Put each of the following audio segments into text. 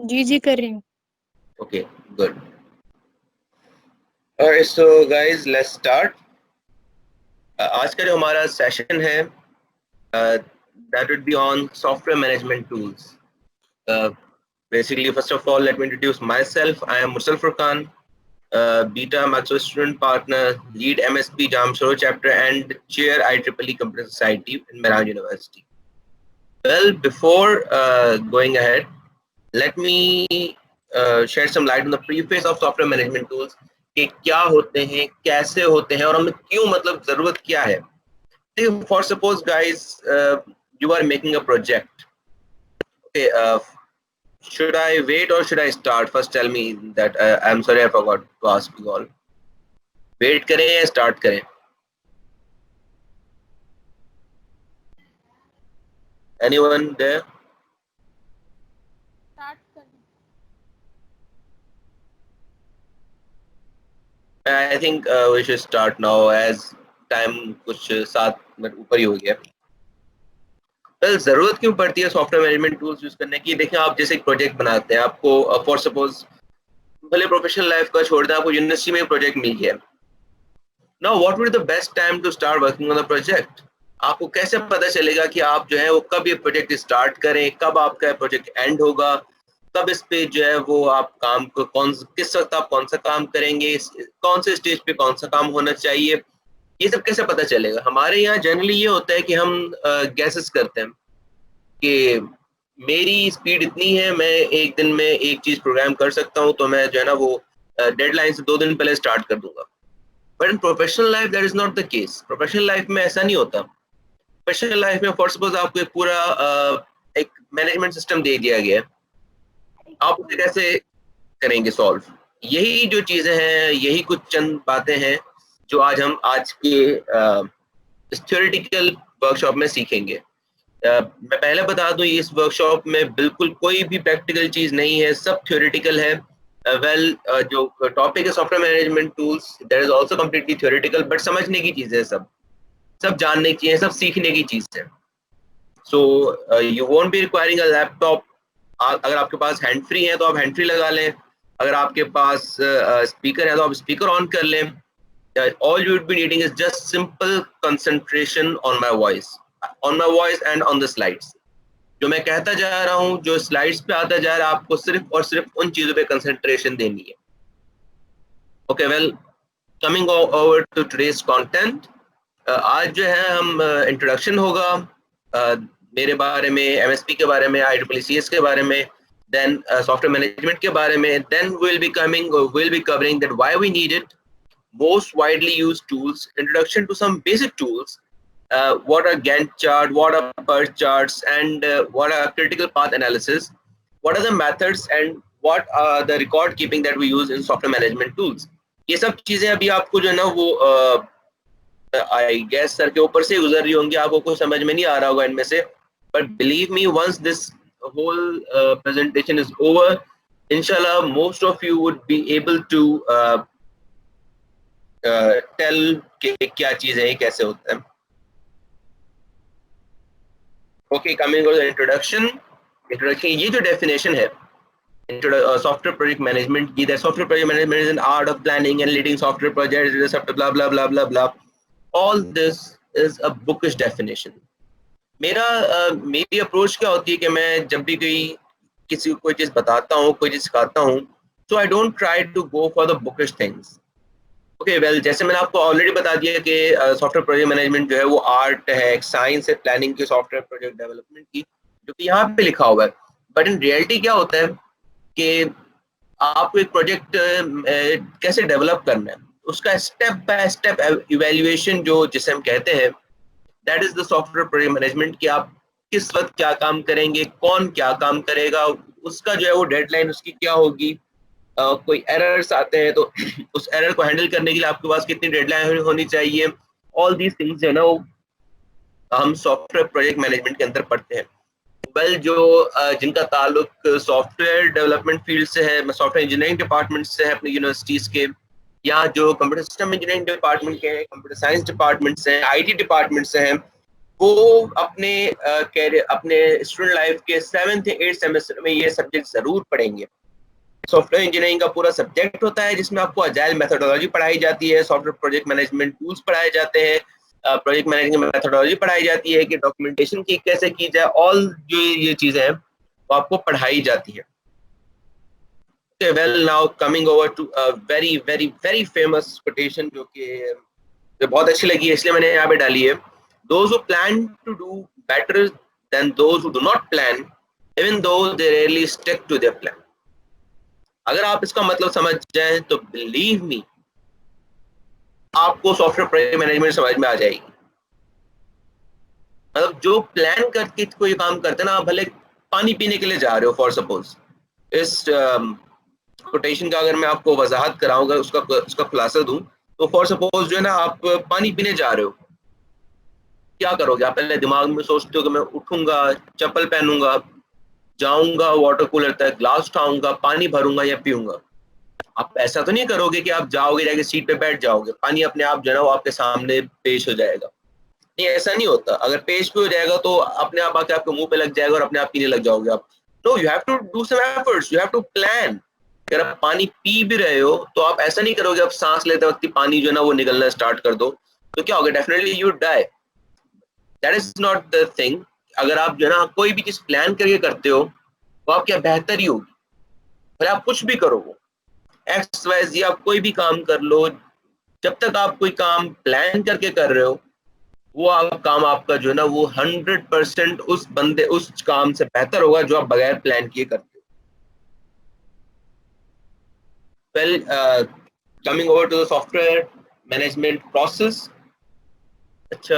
जी जी कर रही हूँ। Okay, good. Alright, so guys, let's start. आज का जो हमारा सेशन है that would be on software management tools. Basically, first of all, let me introduce myself. I am Mursal Furqan, Beta Microsoft student partner, lead MSP Jamshoro chapter, and chair IEEE Computer Society in Mehran University. Well, before going ahead, let me shed some light on the preface of software management tools कि क्या होते हैं, कैसे होते हैं और हमें क्यों, मतलब जरूरत क्या है. For suppose guys, you are making a project. Okay, should I wait or should I start? First tell me that. I'm sorry, I forgot to ask you all. Wait करें या start करें? Anyone there? स्टार्ट कर। I think we should start now as time कुछ 7 minute ऊपर ही हो गया. Well, जरूरत क्यों पड़ती है सॉफ्टवेयर मैनेजमेंट टूल्स यूज करने की? देखिए, आप जैसे एक प्रोजेक्ट बनाते हैं, आपको फॉर सपोज भले प्रोफेशनल लाइफ का छोड़ दें, आपको यूनिवर्सिटी में प्रोजेक्ट मिल गया. Now what would the best time to start working on the project? आपको कैसे पता चलेगा कि आप जो है वो कब ये प्रोजेक्ट स्टार्ट करें, कब आपका प्रोजेक्ट एंड होगा, कब इस पे जो है वो आप काम को किस वक्त आप कौन सा काम करेंगे, कौन से स्टेज पे कौन सा काम होना चाहिए, ये सब कैसे पता चलेगा? हमारे यहाँ जनरली ये होता है कि हम गैसेस करते हैं कि मेरी स्पीड इतनी है, मैं एक दिन में एक चीज प्रोग्राम कर सकता हूँ, तो मैं जो है ना वो डेडलाइन से 2 दिन पहले स्टार्ट कर दूंगा. But in professional life that is not the case. Professional life में ऐसा नहीं होता. प्रोफेशनल लाइफ में फॉर सपोज आपको एक पूरा एक मैनेजमेंट सिस्टम दे दिया गया है, आप उसे कैसे करेंगे सॉल्व? यही जो चीजें हैं, यही कुछ चंद बातें हैं जो आज के थ्योरेटिकल वर्कशॉप में सीखेंगे. मैं पहले बता दूं, इस वर्कशॉप में बिल्कुल कोई भी प्रैक्टिकल चीज नहीं है, सब थ्योरेटिकल है. जो टॉपिक है software management tools, that is also completely theoretical, but समझने की चीजें, सब जानने की चीजें, सब सीखने की चीज है. So you won't be requiring a laptop. अगर आपके पास हैंड फ्री है तो आप हैंड फ्री लगा लें, अगर आपके पास स्पीकर है तो आप स्पीकर ऑन कर लें. All you would be needing is just simple concentration on my voice and on the slides. जो मैं कहता जा रहा हूँ, जो स्लाइड्स पे आता जा रहा है, आपको सिर्फ और सिर्फ उन चीजों पे कंसंट्रेशन देनी है. Okay, well, coming over to today's content. आज जो है हम इंट्रोडक्शन होगा मेरे बारे में, एमएसपी के बारे में, IEEE के बारे में, देन सॉफ्टवेयर मैनेजमेंट के बारे में, then we'll be covering that why we need it, most widely used tools, introduction to some basic tools, what are Gantt chart, what are PERT charts, and what are critical path analysis, what are the methods, and what are the record keeping that we use in software management tools. ये सब चीजें अभी आपको जो है ना वो I guess sir के ऊपर से गुजर रही होंगी, आपको कुछ समझ में नहीं आ रहा होगा इनमें से, but believe me, once this whole presentation is over, inshallah most of you would be able to tell कि क्या चीज है, कैसे होता है. Okay, coming to the introduction. ये जो डेफिनेशन है सॉफ्टवेयर प्रोजेक्ट मैनेजमेंट की, that software project management is an art of planning and leading software projects, bla blah blah blah bla. All this is a bookish definition. मेरी approach क्या होती है कि मैं जब भी किसी को कोई चीज बताता हूँ, कोई चीज सिखाता हूँ, so I don't try to go for the bookish things. Okay, well, जैसे मैंने आपको ऑलरेडी बता दिया कि सॉफ्टवेयर प्रोजेक्ट मैनेजमेंट जो है वो आर्ट है, एक साइंस है प्लानिंग की, सॉफ्टवेयर प्रोजेक्ट डेवलपमेंट की, जो कि यहाँ पे लिखा हुआ है. बट इन रियलिटी क्या होता है कि आपको एक प्रोजेक्ट कैसे डेवलप करना है, उसका स्टेप बाय स्टेप इवेल्युएशन जो जिसे हम कहते हैं, that is the software project management. कि आप किस वक्त क्या काम करेंगे, कौन क्या काम करेगा, उसका जो है वो डेडलाइन उसकी क्या होगी, कोई एरर्स आते हैं तो उस एरर को हैंडल करने के लिए आपके पास कितनी डेडलाइन होनी चाहिए. ऑल दीज थिंग्स जो है ना वो हम सॉफ्टवेयर प्रोजेक्ट मैनेजमेंट के अंदर पढ़ते हैं. वेल, जो जिनका ताल्लुक सॉफ्टवेयर डेवलपमेंट फील्ड से है, सॉफ्टवेयर इंजीनियरिंग डिपार्टमेंट से है अपनी यूनिवर्सिटीज के, या जो कंप्यूटर सिस्टम इंजीनियरिंग डिपार्टमेंट के हैं, कंप्यूटर साइंस डिपार्टमेंट से हैं, IT डिपार्टमेंट से हैं, वो अपने कैरियर, अपने स्टूडेंट लाइफ के 7th या 8th सेमेस्टर में ये सब्जेक्ट जरूर पढ़ेंगे। सॉफ्टवेयर इंजीनियरिंग का पूरा सब्जेक्ट होता है जिसमें आपको अजाइल मेथोडोलॉजी पढ़ाई जाती है, सॉफ्टवेयर प्रोजेक्ट मैनेजमेंट टूल्स पढ़ाए जाते हैं, प्रोजेक्ट मैनेजमेंट मेथोडोलॉजी पढ़ाई जाती है कि डॉक्यूमेंटेशन की कैसे की जाए, ऑल जो ये चीजें हैं वो आपको पढ़ाई जाती है। Okay, well, now coming over to a very very very famous quotation जो कि मुझे बहुत अच्छी लगी है इसलिए मैंने यहाँ पे डाली है। Those who plan to do better than those who do not plan, even though they rarely stick to their plan. अगर आप इसका मतलब समझ जाएं तो बिलीव मी आपको सॉफ्टवेयर प्रोजेक्ट मैनेजमेंट समझ में आ जाएगी। मतलब जो प्लान करके कोई काम करते हैं ना, भले पानी पीने के लिए जा रहे हो फॉर सपोज, इस कोटेशन का अगर मैं आपको वजाहत कराऊंगा, उसका खुलासा दूं, तो फॉर सपोज जो है ना आप पानी पीने जा रहे हो, क्या करोगे आप? पहले दिमाग में सोचते हो कि मैं उठूंगा, चप्पल पहनूंगा, जाऊंगा वाटर कूलर तक, ग्लास उठाऊंगा, पानी भरूंगा या पीऊंगा। आप ऐसा तो नहीं करोगे कि आप जाओगे जाके सीट पे बैठ जाओगे, पानी अपने आप जो है ना वो आपके सामने पेश हो जाएगा। नहीं, ऐसा नहीं होता। अगर पेश भी हो जाएगा तो अपने आप आके आपके मुंह पे लग जाएगा और अपने आप पीने लग जाओगे आप। No, you have to do some efforts, you have to plan. अगर आप पानी पी भी रहे हो तो आप ऐसा नहीं करोगे आप सांस लेते वक्त पानी जो है ना वो निकलना स्टार्ट कर दो, तो क्या होगा? Definitely you die. That is not the thing. अगर आप जो है ना कोई भी चीज प्लान करके करते हो तो आप क्या बेहतर ही होगी। भले आप कुछ भी करो, एक्स वाई जी आप कोई भी काम कर लो, जब तक आप कोई काम प्लान करके कर रहे हो वो काम आपका जो है ना वो 100% उस काम से बेहतर होगा जो आप बगैर प्लान किए करते हो। Well, coming over to the software management process. अच्छा,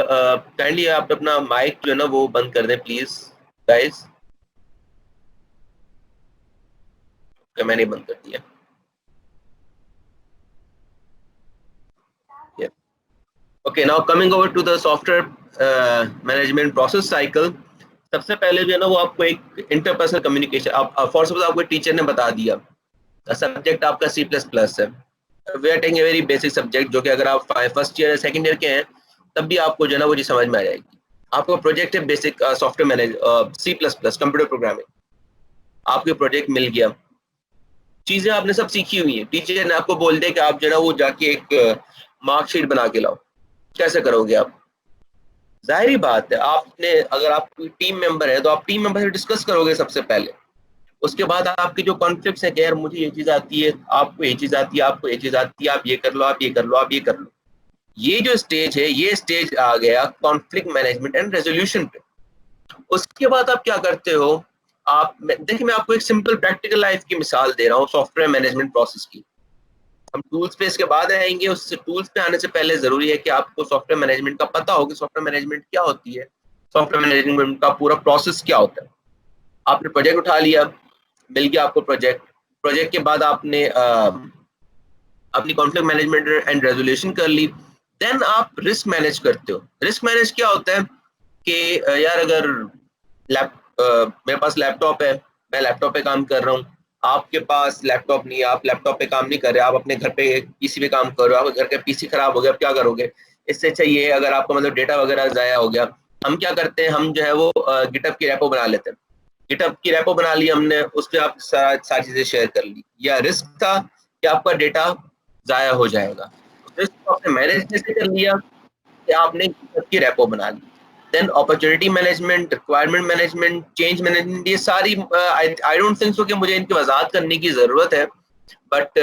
काइंडली आप अपना माइक जो है ना वो बंद कर दें प्लीज गाइस। मैंने बंद कर दिया। Okay, now coming over to the software management process cycle. सबसे पहले जो है ना वो आपको एक इंटरपर्सनल कम्युनिकेशन, आप फॉर सपोज आपको टीचर ने बता दिया सब्जेक्ट आपका C++ है, we are taking a very basic subject जो कि अगर आप फर्स्ट ईयर सेकंड ईयर के हैं तब भी आपको जो है ना वो चीज समझ में आ जाएगी। आपका प्रोजेक्ट है basic software manage C++ computer programming. आपको प्रोजेक्ट मिल गया, चीजें आपने सब सीखी हुई हैं, टीचर ने आपको बोल दिया कि आप जो है ना वो जाके एक मार्कशीट बना के लाओ। कैसे करोगे आप? जाहिर ही बात है, आपने अगर आप टीम मेंबर है तो आप टीम मेंबर से डिस्कस करोगे सबसे पहले। उसके बाद आपकी जो कॉन्फ्लिक्ट्स है कि यार मुझे ये चीज आती है, आपको ये चीज आती है, आपको ये चीज आती है, आप ये कर लो, आप ये कर लो, आप ये कर लो। ये जो स्टेज है, ये स्टेज आ गया कॉन्फ्लिक्ट मैनेजमेंट एंड रेजोल्यूशन पे। उसके बाद आप क्या करते हो? आप देखिए, मैं आपको एक सिंपल प्रैक्टिकल लाइफ की मिसाल दे रहा हूँ सॉफ्टवेयर मैनेजमेंट प्रोसेस की। हम टूल्स पे इसके बाद आएंगे। उस टूल्स पे आने से पहले जरूरी है कि आपको सॉफ्टवेयर मैनेजमेंट का पता हो कि सॉफ्टवेयर मैनेजमेंट क्या होती है, सॉफ्टवेयर मैनेजमेंट का पूरा प्रोसेस क्या होता है। आपने प्रोजेक्ट उठा लिया, मिल गया आपको प्रोजेक्ट। प्रोजेक्ट के बाद आपने अपनी कॉन्फ्लिक्ट मैनेजमेंट एंड रेजोल्यूशन कर ली। देन आप रिस्क मैनेज करते हो। रिस्क मैनेज क्या होता है कि यार अगर मेरे पास लैपटॉप है, मैं लैपटॉप पे काम कर रहा हूँ, आपके पास लैपटॉप नहीं है, आप लैपटॉप पे काम नहीं कर रहे, आप अपने घर पे पीसी पे काम कर रहे हो, आपके घर का पीसी खराब हो गया, आप क्या करोगे? इससे अच्छा ये अगर आपका मतलब डेटा वगैरह जाया हो गया, हम क्या करते हैं, हम जो है वो गिटहब की रेपो बना लेते हैं। गिटहब की रेपो बना ली हमने, उस पर आप सारी चीजें शेयर कर ली। या रिस्क था कि आपका डेटा जाया हो जाएगा, रिस्क को आपने मैनेज कैसे कर लिया कि आपने गिटहब की रेपो बना ली। Then opportunity management, requirement management, change management, ये सारी आई डोंट थिंक सो कि मुझे इनकी वजाहत करने की जरूरत है। बट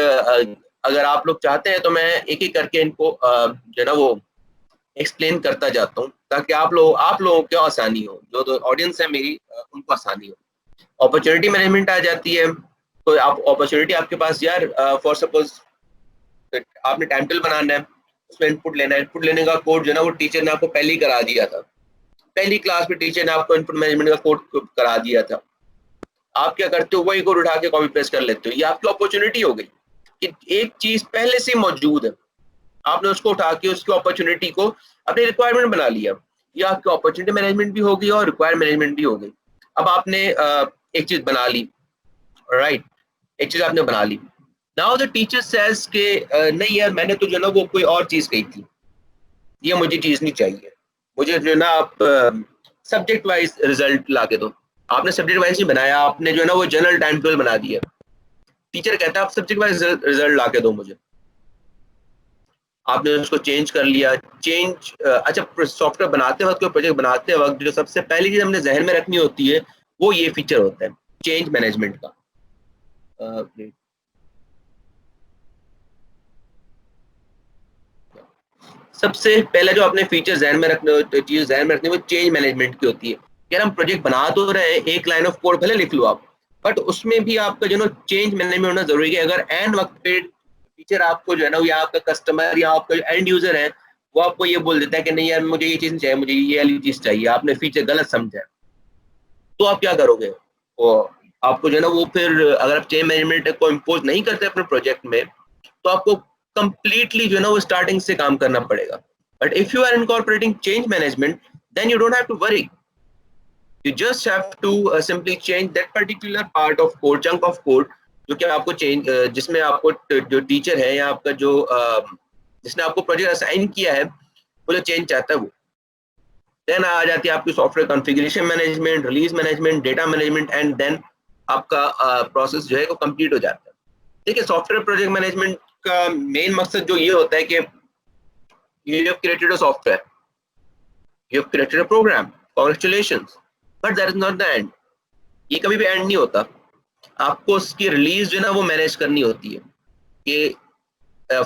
अगर आप लोग चाहते हैं तो मैं एक एक करके इनको जो है ना वो एक्सप्लेन करता जाता हूँ ताकि आप लोगों को आसानी हो, जो ऑडियंस है मेरी उनको आसानी हो। अपॉर्चुनिटी मैनेजमेंट आ जाती है। तो आप अपॉर्चुनिटी आपके पास यार फॉर सपोज आपने टाइम टेबल बनाना है, उसमें इनपुट लेना है, इनपुट लेने का कोड जो है ना वो टीचर ने आपको पहले ही करा दिया था। पहली क्लास में टीचर ने आपको इनपुट मैनेजमेंट का कोड करा दिया था। आप क्या करते हो? वही कोड उठा के कॉपी पेस्ट कर लेते हो। ये आपकी अपॉर्चुनिटी हो गई कि एक चीज पहले से मौजूद है, आपने उसको उठा के उसकी अपॉर्चुनिटी को अपनी रिक्वायरमेंट बना लिया। ये आपकी अपॉर्चुनिटी मैनेजमेंट भी हो गई और रिक्वायरमेंट मैनेजमेंट भी हो गई। अब आपने एक चीज बना ली, राइट, एक चीज आपने बना ली। नाउ द टीचर सेज के नहीं यार मैंने तो जो ना वो कोई और चीज कही थी, ये मुझे चीज नहीं चाहिए। मुझे जो है ना आप सब्जेक्ट वाइज रिजल्ट ला के दो। आपने सब्जेक्ट वाइज नहीं बनाया, आपने जो है ना वो जनरल टाइम टेबल बना दिया। टीचर कहता है आप सब्जेक्ट वाइज रिजल्ट ला के दो मुझे, आपने उसको चेंज कर लिया। चेंज अच्छा, सॉफ्टवेयर बनाते वक्त, कोई प्रोजेक्ट बनाते वक्त जो सबसे पहली चीज हमने जहन में रखनी होती है वो ये फीचर होता है चेंज मैनेजमेंट का। सबसे पहले जो अपने फीचर जहन में रखने, चीज जहन में रखनी वो चेंज मैनेजमेंट की होती है। यार हम प्रोजेक्ट बना तो रहे हैं, एक लाइन ऑफ कोड भले लिख लो आप, बट उसमें भी आपका जो है चेंज मैनेजमेंट होना जरूरी है। अगर एंड वक्त पे टीचर आपको जो है ना, या आपका कस्टमर या आपका एंड यूजर है, वो आपको ये बोल देता है कि नहीं यार मुझे ये चीज नहीं चाहिए, मुझे ये वाली चीज चाहिए, आपने फीचर गलत समझा है, तो आप क्या करोगे? वो आपको जो है ना वो फिर, अगर आप चेंज मैनेजमेंट को इम्पोज नहीं करते अपने प्रोजेक्ट में, तो आपको कंप्लीटली जो है ना वो स्टार्टिंग से काम करना पड़ेगा। But if you are incorporating change management, then you don't have to worry, you just have to simply change that particular part of code, chunk of code जो कि आपको चेंज, जिसमें आपको जो टीचर है या आपका जो जिसने आपको प्रोजेक्ट असाइन किया है वो जो चेंज चाहता है वो। देन आ जाती है आपकी software configuration management, release management, data management, and then आपका प्रोसेस जो है वो कंप्लीट हो जाता है। देखिए सॉफ्टवेयर प्रोजेक्ट मैनेजमेंट का मेन मकसद जो ये होता है कि you have created a software, you have created a program, congratulations, but that is not the end. ये कभी भी एंड नहीं होता। आपको उसकी रिलीज जो है ना वो मैनेज करनी होती है कि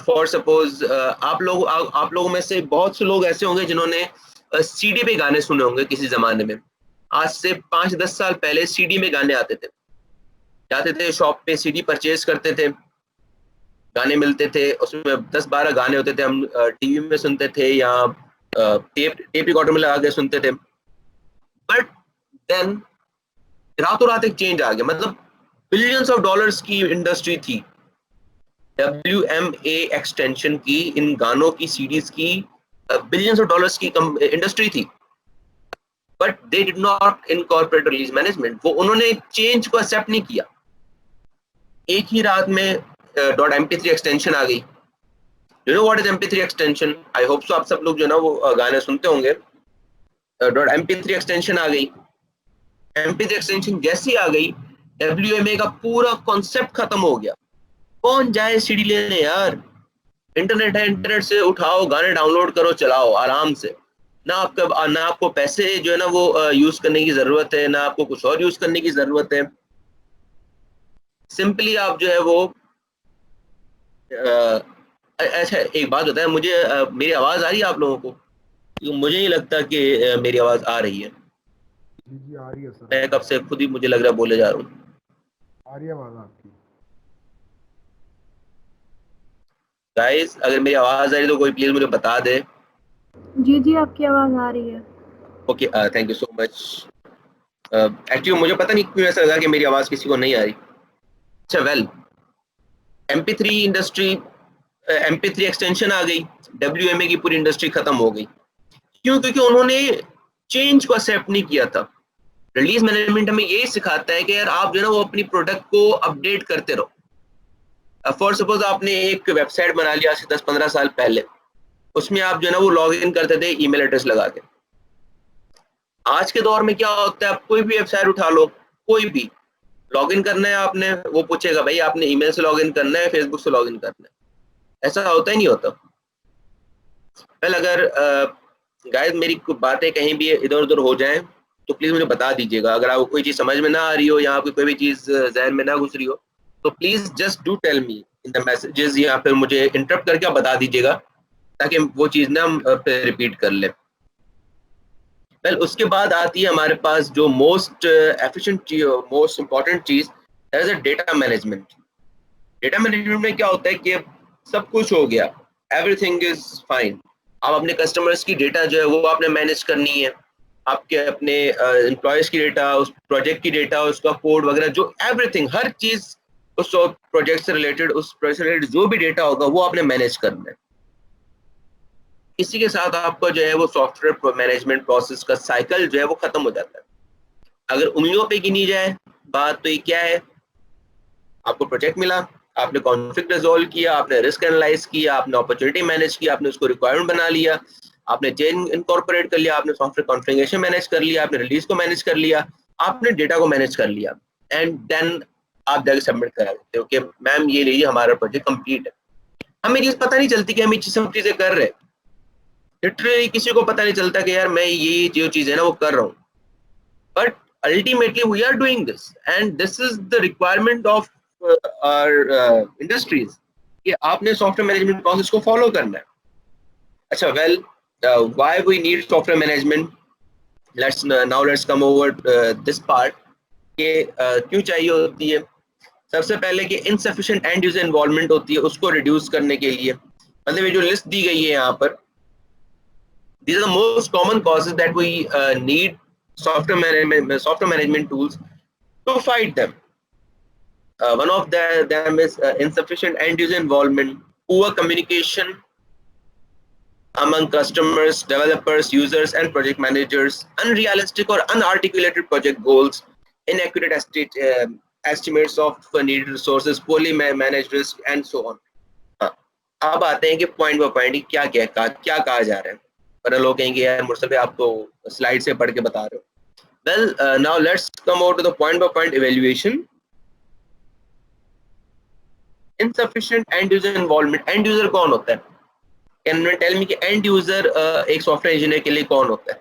फॉर सपोज आप लोगों में से बहुत से लोग ऐसे होंगे जिन्होंने सीडी पे गाने सुने होंगे किसी जमाने में। आज से 5-10 साल पहले सीडी में गाने आते थे, जाते थे शॉप पे, सीडी परचेज करते थे, गाने मिलते थे, उसमें 10-12 गाने होते थे, हम टीवी में सुनते थे या टेप रिकॉर्डर में लगा के सुनते थे। बट देन रातों रात एक चेंज आ गया, मतलब बिलियंस ऑफ डॉलर्स की इंडस्ट्री थी WMA एक्सटेंशन की, इन गानों की सीडीज की बिलियंस ऑफ डॉलर्स की इंडस्ट्री थी। But they did not incorporate release management, वो उन्होंने चेंज को एक्सेप्ट नहीं किया। एक ही रात में .mp3 एक्सटेंशन आ गई। You know what is MP3 extension? I hope so आप सब लोग जो ना वो गाने सुनते होंगे। .mp3 एक्सटेंशन आ गई। MP3 एक्सटेंशन जैसी आ गई, WMA का पूरा कॉन्सेप्ट खत्म हो गया। कौन जाए सीडी लेने यार, इंटरनेट है, इंटरनेट से उठाओ, गाने डाउनलोड करो, चलाओ आराम से। ना आपको पैसे जो है ना वो यूज करने की जरूरत है, ना आपको कुछ और यूज करने की जरूरत है। सिंपली आप जो है वो अच्छा एक बात होता है, मुझे मेरी आवाज आ रही है आप लोगों को? मुझे नहीं लगता कि मेरी आवाज आ रही है। जी जी आ रही है सर। मैं कब से खुद ही मुझे लग रहा है बोले जा रहा हूँ। आ रही है आवाज आपकी। गाइस अगर मेरी आवाज आ रही है तो कोई प्लीज मुझे बता दे। जी जी आपकी आवाज आ रही है। Okay thank you so much. Actually मुझे पता नहीं क्यों ऐसा लगा कि मेरी आवाज किसी को नहीं आ रही। अच्छा well, MP3 industry, MP3 extension आ गई, WMA की पूरी इंडस्ट्री खत्म हो गई। क्यों? क्योंकि उन्होंने चेंज को एक्सेप्ट नहीं किया था। रिलीज मैनेजमेंट हमें यही सिखाता है कि यार आप जो है ना वो अपनी प्रोडक्ट को अपडेट करते रहो। फॉर सपोज आपने एक वेबसाइट बना लिया आज से 10-15 साल पहले, उसमें आप जो है ना वो लॉग इन करते थे ईमेल एड्रेस लगा के। आज के दौर में क्या होता है, आप कोई भी वेबसाइट उठा लो, कोई भी लॉग इन करना है आपने, वो पूछेगा भाई आपने ईमेल से लॉग इन करना है, फेसबुक से लॉग इन करना है। ऐसा होता ही नहीं होता। वेल अगर गाइस मेरी बातें कहीं भी इधर उधर हो जाएं तो प्लीज मुझे बता दीजिएगा। अगर आपको कोई चीज समझ में ना आ रही हो या आपकी कोई भी चीज जहन में ना घुस रही हो तो please just do tell me in the messages, या फिर मुझे इंटरप्ट करके आप बता दीजिएगा ताकि वो चीज ना हम रिपीट कर ले। वेल उसके बाद आती है हमारे पास जो मोस्ट एफिशिएंट, मोस्ट इंपॉर्टेंट चीज, that is data management. Data management में क्या होता है कि सब कुछ हो गया, एवरीथिंग इज फाइन। आप अपने कस्टमर्स की डेटा जो है वो आपने मैनेज करनी है, आपके अपने एम्प्लॉयज की डेटा, उस प्रोजेक्ट की डेटा, उसका कोड वगैरह, जो एवरीथिंग, हर चीज उस प्रोजेक्ट से रिलेटेड, उस प्रोजेक्ट से रिलेटेड जो भी डेटा होगा वो आपने मैनेज करना है। इसी के साथ आपका जो है वो सॉफ्टवेयर मैनेजमेंट प्रोसेस का साइकिल जो है वो खत्म हो जाता है। अगर उंगलियों पे गिनी जाए बात तो ये क्या है, आपको प्रोजेक्ट मिला, आपने कॉन्फ्लिक्ट रिजॉल्व किया, आपने रिस्क एनालाइज किया, आपने अपॉर्चुनिटी मैनेज किया, आपने उसको रिक्वायरमेंट बना लिया, आपने चेंज इनकॉर्पोरेट कर लिया, आपने सॉफ्टवेयर कॉन्फ़िगरेशन मैनेज कर लिया, आपने रिलीज को मैनेज कर लिया, आपने डेटा को मैनेज कर लिया, एंड देन आप जाके सबमिट करा देते हो कि मैम ये लीजिए हमारा प्रोजेक्ट कंप्लीट है। हमें चीज पता नहीं चलती कि हम ये सब चीजें कर रहे हैं, लिटरली किसी को पता नहीं चलता कि यार मैं ये जो चीज है ना वो कर रहा हूँ, but ultimately we are doing this and this is the requirement of our industries कि आपने सॉफ्टवेयर मैनेजमेंट प्रोसेस को फॉलो करना है। अच्छा, well why we need software management, let's come over this part कि क्यों चाहिए होती है। सबसे पहले कि इनसफिशिएंट एंड यूजर इन्वॉल्वमेंट होती है, उसको रिड्यूस करने के लिए, मतलब ये जो लिस्ट दी गई है यहाँ पर, these are the most common causes that we need software management tools to fight them. One of them is insufficient end user involvement, poor communication among customers, developers, users, and project managers, unrealistic or unarticulated project goals, inaccurate estimates of needed resources, poorly managed risk, and so on. अब आते हैं कि point by point क्या कहा जा रहा है, पर लोग कहेंगे यार मुर्सल भाई आप तो स्लाइड से पढ़ के बता रहे हो। Well now let's come out to the point by point evaluation. Insufficient end user involvement, end user कौन होता है? कैन यू टेल मी कि एंड यूजर एक सॉफ्टवेयर इंजीनियर के लिए कौन होता है?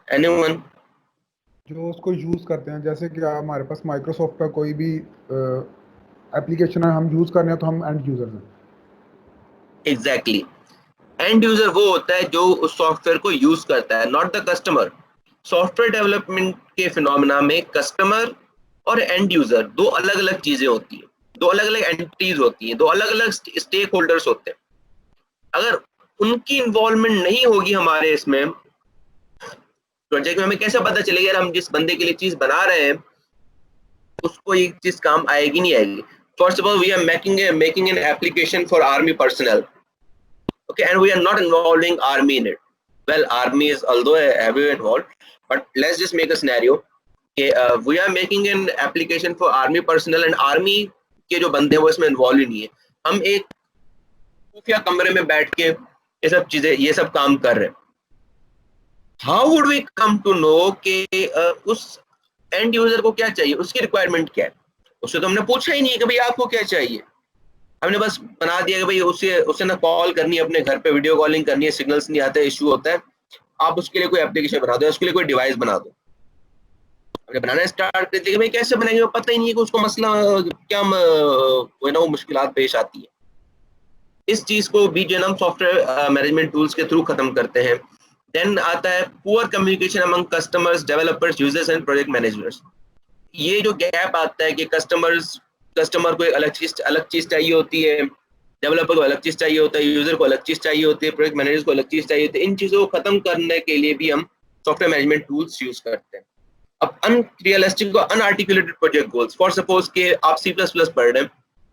एनीवन? जो उसको यूज करते हैं, जैसे कि हमारे पास माइक्रोसॉफ्ट का कोई भी एप्लीकेशन है हम यूज कर रहे हैं तो हम एंड यूजर हैं। एग्जैक्टली, एंड यूजर वो होता है जो उस सॉफ्टवेयर को यूज करता है, not the customer. Software development के फिनोमेना में कस्टमर और एंड यूजर दो अलग अलग चीजें होती हैं, दो अलग अलग एंटिटीज होती हैं, दो अलग अलग स्टेक होल्डर्स होते हैं। अगर उनकी इन्वॉल्वमेंट नहीं होगी हमारे इसमें प्रोजेक्ट में, हमें कैसे पता चलेगा यार हम जिस बंदे के लिए चीज बना रहे हैं उसको ये चीज काम आएगी नहीं आएगी। For suppose we are making an application for army personnel, okay, and we are not involving army in it. Well, army is although heavily involved, but let's just make a scenario okay, we are making an application for army personnel and army के जो बंदे हैं वो इसमें involve ही नहीं है। हम एक खुफिया कमरे में बैठ के ये सब काम कर रहे हैं। How would we come to know कि उस एंड यूजर को क्या चाहिए, उसकी रिक्वायरमेंट क्या है? उससे तो हमने पूछा ही नहीं है कि भाई आपको क्या चाहिए, हमने बस बना दिया कि भाई उससे ना कॉल करनी है, अपने घर पे वीडियो कॉलिंग करनी है, सिग्नल्स नहीं आते, इशू होता है, आप उसके लिए कोई एप्लीकेशन बना दो, उसके लिए कोई डिवाइस बना दो। हमने बनाना स्टार्ट कर दिया, भाई कैसे बनाएंगे, पता ही नहीं है कि उसको मसला क्या वो मुश्किलात पेश आती है। इस चीज को भी जो हम सॉफ्टवेयर मैनेजमेंट टूल्स के थ्रू खत्म करते हैं। देन आता है poor communication among customers, developers, users and project managers. ये जो गैप आता है कि कस्टमर को एक अलग चीज चाहिए होती है, डेवलपर को अलग चीज चाहिए होता है, यूजर को अलग चीज चाहिए होती है, प्रोजेक्ट मैनेजर को अलग चीज चाहिए होती है, इन चीजों को खत्म करने के लिए भी हम सॉफ्टवेयर मैनेजमेंट टूल्स यूज करते हैं। अब अनरियलिस्टिक और अनआर्टिकुलेटेड प्रोजेक्ट गोल्स, फॉर सपोज के आप C++ पढ़ रहे हैं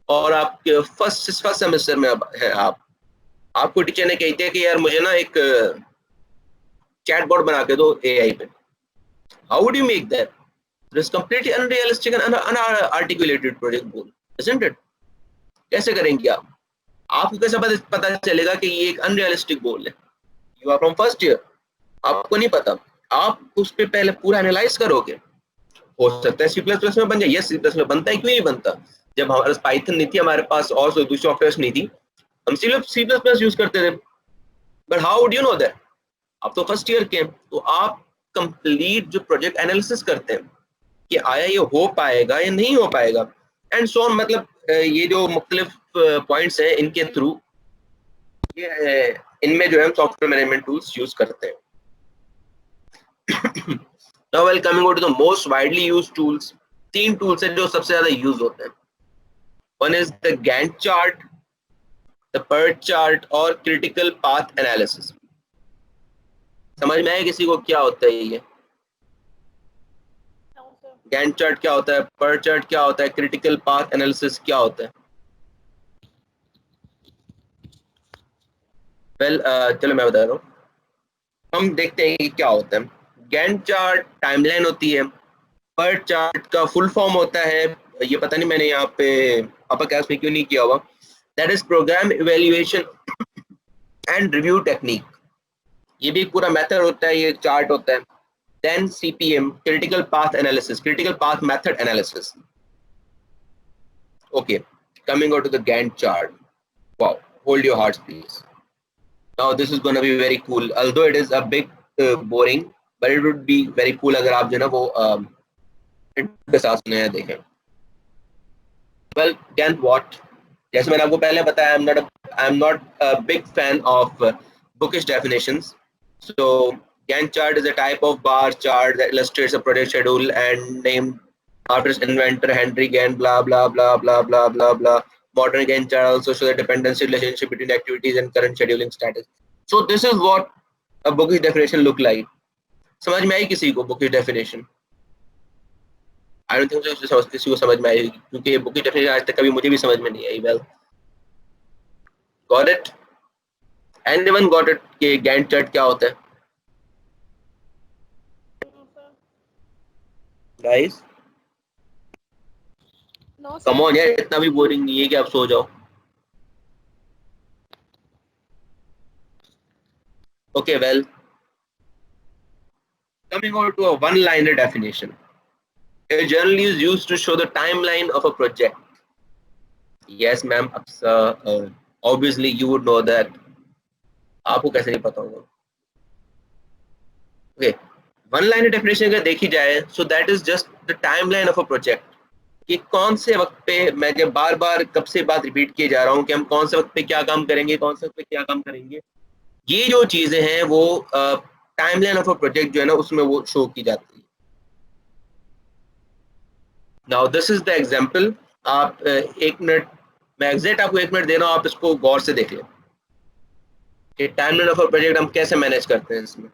और आप फर्स्ट सेमेस्टर में है, आपको टीचर ने कहते हैं कि यार मुझे ना एक चैटबॉट बना के दो AI पे। How would you make that? It is completely unrealistic and unarticulated project goal, isn't it? कैसे करेंगे आप? आपको कैसे पता चलेगा कि ये एक अनरियलिस्टिक गोल है? You are from first year, आपको नहीं पता, आप उस पे पहले पूरा एनालाइज करोगे। हो सकता है C++ में बन जाए, यस C++ में बनता है, क्यों नहीं बनता? जब हमारे पास पाइथन नहीं थी, हमारे पास और दूसरी सॉफ्टवेयर नहीं थी, हम C++ यूज करते थे। But how would you know that? आप तो फर्स्ट ईयर के हैं, तो आप कंप्लीट जो प्रोजेक्ट एनालिसिस करते हैं कि आया ये हो पाएगा या नहीं हो पाएगा, एंड सो ऑन। मतलब ये जो मुख्तलिफ पॉइंट्स हैं इनके थ्रू इनमें जो है हम सॉफ्टवेयर मैनेजमेंट टूल्स यूज करते हैं। Now while coming on to the most widely used tools, 3 tools हैं जो सबसे ज्यादा यूज होते हैं। One is the Gantt chart, the PERT chart और critical path analysis। समझ में आया किसी को क्या होता है ये? गैंट चार्ट क्या होता है, पर्ट चार्ट क्या होता है, क्रिटिकल पाथ एनालिसिस क्या होता है? वेल चलो मैं बता रहा हूँ, हम देखते हैं कि क्या होता है। गैंट चार्ट टाइमलाइन होती है, पर्ट चार्ट का फुल फॉर्म होता है, ये पता नहीं मैंने यहाँ पे अपर क्लास में क्यों नहीं किया हुआ, that is program evaluation and review technique, ये भी एक पूरा मेथड होता है, ये चार्ट होता है. Then CPM, critical path analysis, critical path method analysis. Okay, coming on to the Gantt chart. Wow, hold your hearts please. Now this is going to be very cool, although it is a bit boring, but it would be very cool अगर आप जो है ना वो के साथ सुने हैं देखें. Well, Gantt what? जैसे मैंने आपको पहले बताया, I'm not a big fan of bookish definitions. So Gantt chart is a type of bar chart that illustrates a project schedule and named after its inventor Henry Gantt, blah blah blah blah blah blah blah. Modern Gantt chart also shows the dependency relationship between activities and current scheduling status. So this is what a bookish definition look like. समझ में आई किसी को bookish definition? I don't think so किसी को समझ में आई, क्योंकि bookish definition आज तक कभी मुझे भी समझ में नहीं आई. Well, got it? Anyone got it कि Gantt chart क्या होता है? Guys, come on यार, इतना भी बोरिंग नहीं है कि आप सो जाओ. Okay, well, coming on to a one-liner definition. It generally is used to show the timeline of a project. Yes, ma'am. Obviously, you would know that. आपको कैसे नहीं पता होगा? Okay, one-liner definition अगर देखी जाए, so that is just the timeline of a project. कि कौन से वक्त पे, मैं जब बार बार कब से बात रिपीट किए जा रहा हूँ कि हम कौन से वक्त पे क्या काम करेंगे, कौन से वक्त पे क्या काम करेंगे, ये जो चीजें हैं वो टाइमलाइन ऑफ अ प्रोजेक्ट जो है ना उसमें वो शो की जाती है. Now this is the example. आप 1 मिनट, मैं एग्जैक्ट आपको 1 मिनट दे रहा हूँ, आप इसको गौर से देख लें कि टाइमलाइन ऑफ अ प्रोजेक्ट हम कैसे मैनेज करते हैं इसमें.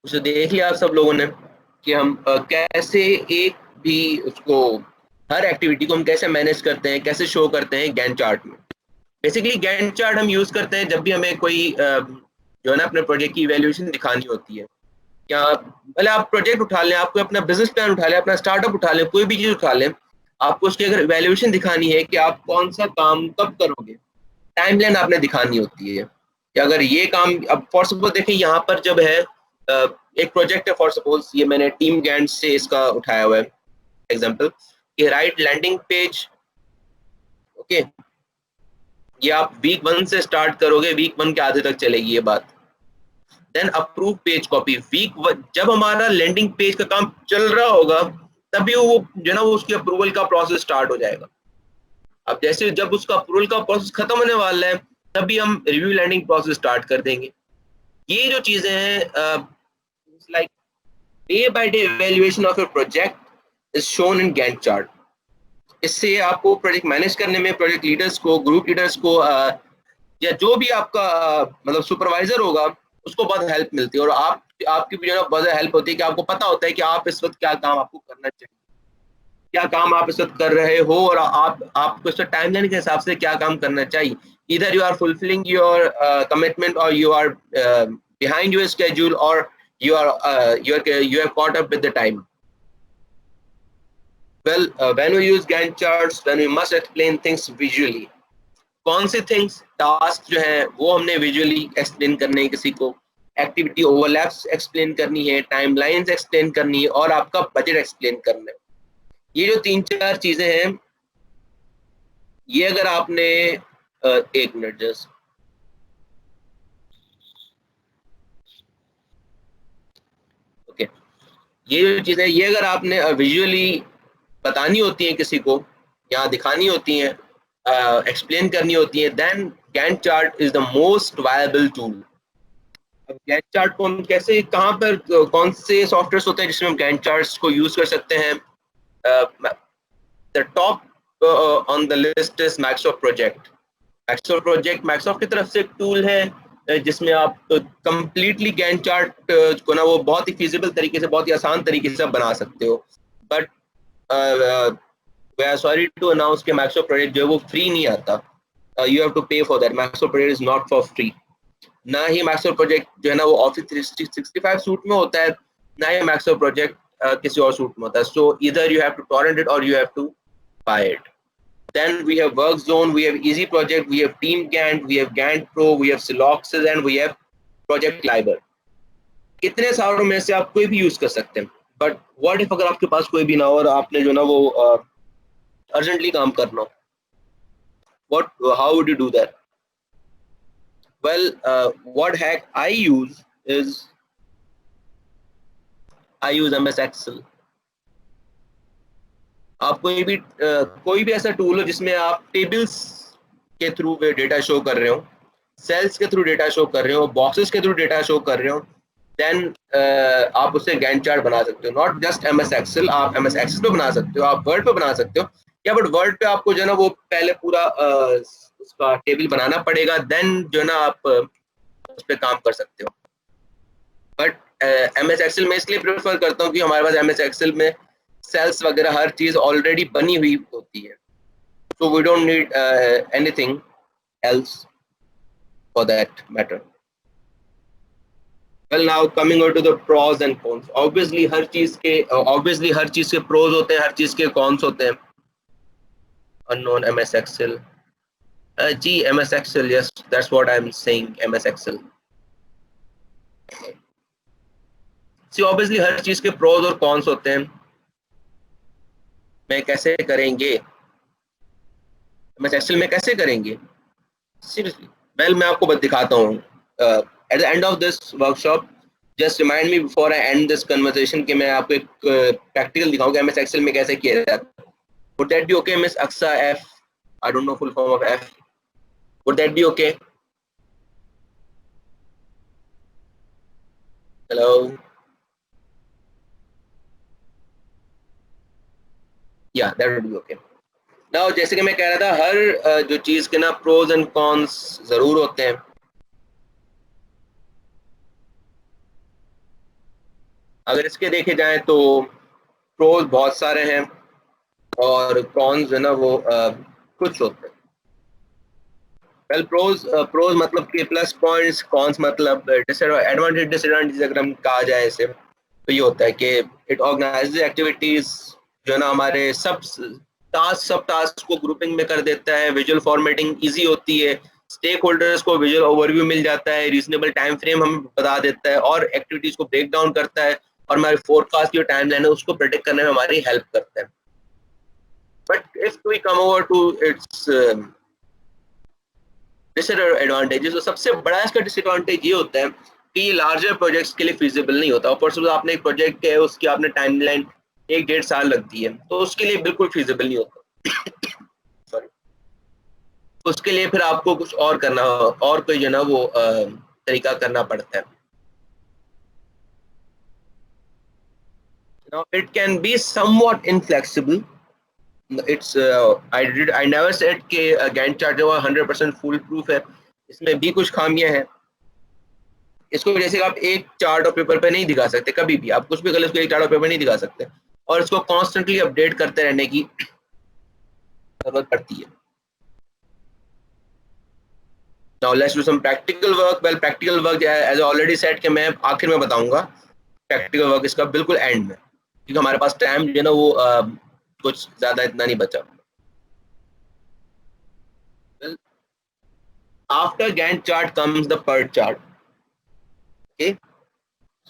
उसे देख लिया आप सब लोगों ने कि हम कैसे एक भी उसको, हर एक्टिविटी को हम कैसे मैनेज करते हैं, कैसे शो करते हैं गैंट चार्ट में. बेसिकली गैंट चार्ट हम यूज करते हैं जब भी हमें कोई जो है ना अपने प्रोजेक्ट की इवैल्यूएशन दिखानी होती है. या भले आप प्रोजेक्ट उठा लें, आपको अपना बिजनेस प्लान उठा लें, अपना स्टार्टअप उठा लें, कोई भी चीज उठा लें, आपको उसकी अगर इवैल्यूएशन दिखानी है कि आप कौन सा काम कब करोगे, टाइमलाइन आपने दिखानी होती है कि अगर ये काम, अब फॉर सपोज देखें यहाँ पर जब है एक प्रोजेक्ट है, फॉर सपोज ये मैंने टीम गैंट से इसका उठाया हुआ है एग्जांपल कि राइट लैंडिंग पेज. ओके, ये आप वीक 1 से स्टार्ट करोगे, वीक 1 के आधे तक चलेगी ये बात. देन अप्रूव पेज कॉपी, जब हमारा लैंडिंग पेज का काम चल रहा होगा तभी वो जो ना वो उसकी अप्रूवल का प्रोसेस स्टार्ट हो जाएगा. अब जैसे जब उसका अप्रूवल का प्रोसेस खत्म होने वाला है तभी हम रिव्यू लैंडिंग प्रोसेस स्टार्ट कर देंगे. ये जो चीजें हैं like day by day evaluation of a project is shown in Gantt chart. इससे आपको प्रोजेक्ट मैनेज करने में प्रोजेक्ट लीडर्स को, ग्रुप लीडर्स को या जो भी आपका मतलब सुपरवाइजर होगा उसको बहुत हेल्प मिलती है. और आपकी भी बहुत हेल्प होती है कि आपको पता होता है कि आप इस वक्त क्या काम आपको करना चाहिए, क्या काम आप इस वक्त कर रहे हो, और आपको इस टाइमलाइन के हिसाब से क्या काम करना चाहिए. Either you are fulfilling your commitment or you are behind your schedule or you are caught up with the time. Well, when we use Gantt charts, then we must explain things visually. कौन से things, task जो है वो हमने visually explain करने हैं किसी को, activity overlaps explain करनी है, timelines explain करनी है, और आपका budget explain करना है. ये जो 3-4 चीजें हैं, ये अगर आपने 1 मिनट जस्ट, ओके, ये जो चीजें, ये अगर आपने विजुअली बतानी होती हैं किसी को, या दिखानी होती हैं, एक्सप्लेन करनी होती है, then Gantt chart is the most viable tool. अब गैंट चार्ट को हम कैसे, कहाँ पर, कौन से सॉफ्टवेयर होते हैं जिसमें हम गैंट चार्ट्स को यूज कर सकते हैं? the top on the list is Microsoft Project. Microsoft Project Microsoft की तरफ से एक टूल है जिसमें आप completely Gantt चार्ट को ना वो बहुत ही feasible तरीके से, बहुत ही आसान तरीके से बना सकते हो. But we are sorry to announce कि Microsoft Project जो है वो free नहीं आता. You have to pay for that. Microsoft Project is not for free. ना ही Microsoft Project जो है ना वो Office 365 सूट में होता है, ना ही Microsoft Project किसी और सूट में होता है. So either you have to torrent it or you have to buy it. Then we have WorkZone, we have Easy Project, we have Team Gantt, we have Gantt Pro, we have Siloxes and we have Project Liber. इतने सारों में से आप कोई भी use कर सकते हैं. But what if अगर आपके पास कोई भी ना हो और आपने जो ना वो urgently काम करना हो? How would you do that? Well, what hack I use is I use MS Excel. आप कोई भी ऐसा टूल हो जिसमें आप टेबल्स के थ्रू डेटा शो कर रहे हो, सेल्स के थ्रू डेटा शो कर रहे हो, बॉक्सेस के थ्रू डेटा शो कर रहे हो, देन आप उससे गैंट चार्ट बना सकते हो. नॉट जस्ट MS Excel, आप MS Excel पे बना सकते हो, आप वर्ड पे बना सकते हो. या बट वर्ड पे आपको जो है ना वो पहले पूरा उसका टेबल बनाना पड़ेगा, देन जो है ना आप उस पर काम कर सकते हो. बट MS Excel में इसलिए प्रेफर करता हूँ कि हमारे पास MS Excel में सेल्स वगैरह हर चीज ऑलरेडी बनी हुई होती है. So we don't need anything else for that matter. Well, now coming on to the pros and cons. Obviously हर चीज के pros होते हैं, हर चीज के cons होते हैं. Unknown MS Excel. Gee, MS Excel, yes, that's what I'm saying. MS Excel. See, obviously हर चीज के pros और cons होते हैं. मैं कैसे करेंगे MS Excel में कैसे करेंगे? Seriously, well, मैं आपको बस दिखाता हूँ. At the end of this workshop, just remind me before I end this conversation कि मैं आपको एक practical दिखाऊंगा MS Excel में कैसे किया जाता है. Would that be okay, Miss Aksa F? I don't know full form of F. Would that be okay? Hello. Yeah, that would be okay. Now, जैसे कि मैं कह रहा था, हर जो चीज के ना pros and cons जरूर होते हैं. अगर इसके देखे जाएं तो pros बहुत सारे हैं और cons जो ना वो कुछ होते हैं. Well, pros मतलब कि प्लस पॉइंट्स, cons मतलब एडवांटेज डिसएडवांटेज अगर हम कहा जाए इसे, तो ये होता है कि इट ऑर्गेनाइजेज एक्टिविटीज जो है ना हमारे सब टास्क को ग्रुपिंग में कर देता है. विजुअल फॉर्मेटिंग इजी होती है, स्टेक होल्डर्स को विजुअल ओवरव्यू मिल जाता है, रीजनेबल टाइम फ्रेम हमें बता देता है और एक्टिविटीज को ब्रेक डाउन करता है और हमारे फोरकास्ट की जो टाइम लाइन है उसको प्रेडिक्ट करने में हमारी हेल्प करता है. But if we come over to its disadvantages, तो सबसे बड़ा इसका डिसएडवांटेज ये होता है कि ये लार्जर प्रोजेक्ट्स के लिए फिजिबल नहीं होता. ऊपर से आपने एक प्रोजेक्ट है, उसकी आपने टाइमलाइन 1-1.5 साल लगती है, तो उसके लिए बिल्कुल फिजिबल नहीं होता. सॉरी, उसके लिए फिर आपको कुछ और करना, और कोई जो ना वो तरीका करना पड़ता है. Now it can be somewhat inflexible. It's I never said कि Gantt चार्ट जो 100% फुल प्रूफ है. इसमें भी कुछ खामियां हैं. इसको जैसे आप एक चार्ट और पेपर पे नहीं दिखा सकते, कभी भी आप कुछ भी गलत इसको एक चार्ट और पेपर नहीं दिखा सकते, और इसको कॉन्स्टेंटली अपडेट करते रहने की जरूरत पड़ती है. Now let's do some practical work. Well, practical work as I already said कि मैं आखिर में बताऊंगा. प्रैक्टिकल वर्क इसका बिल्कुल एंड में, क्योंकि हमारे पास टाइम जो है ना वो कुछ ज्यादा इतना नहीं बचा. Well, after Gantt chart comes the PERT chart. Okay,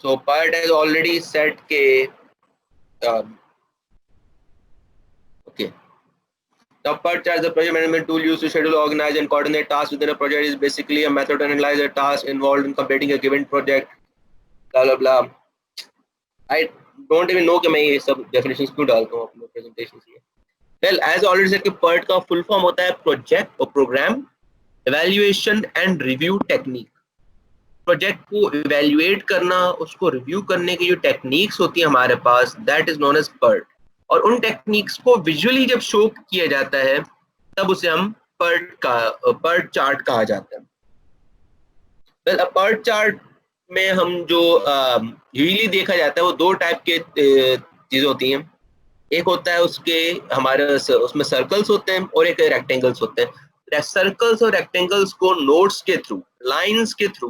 so PERT has already said के okay. Now PERT chart is the project management tool used to schedule, organize and coordinate tasks within a project. Is basically a method to analyze the tasks involved in completing a given project. Blah blah blah. I don't even know कि मैं ये सब definitions क्यों डालता हूँ अपने presentations में. Well, as already said कि PERT का full form होता है Project or Program Evaluation and Review Technique. Project को evaluate करना, उसको review करने की जो techniques होती है हमारे पास, that is known as PERT. और उन टेक्निक्स को विजुअली जब शो किया जाता है तब उसे हम पर्ट चार्ट कहा जाता है। वेल पर्ट चार्ट में हम जो यूजली देखा जाता है वो दो टाइप के चीजें होती हैं। एक होता है उसके हमारे उसमें सर्कल्स होते हैं और एक रेक्टेंगल्स होते हैं। सर्कल्स और रेक्टेंगल्स को नोड्स के थ्रू, लाइंस के थ्रू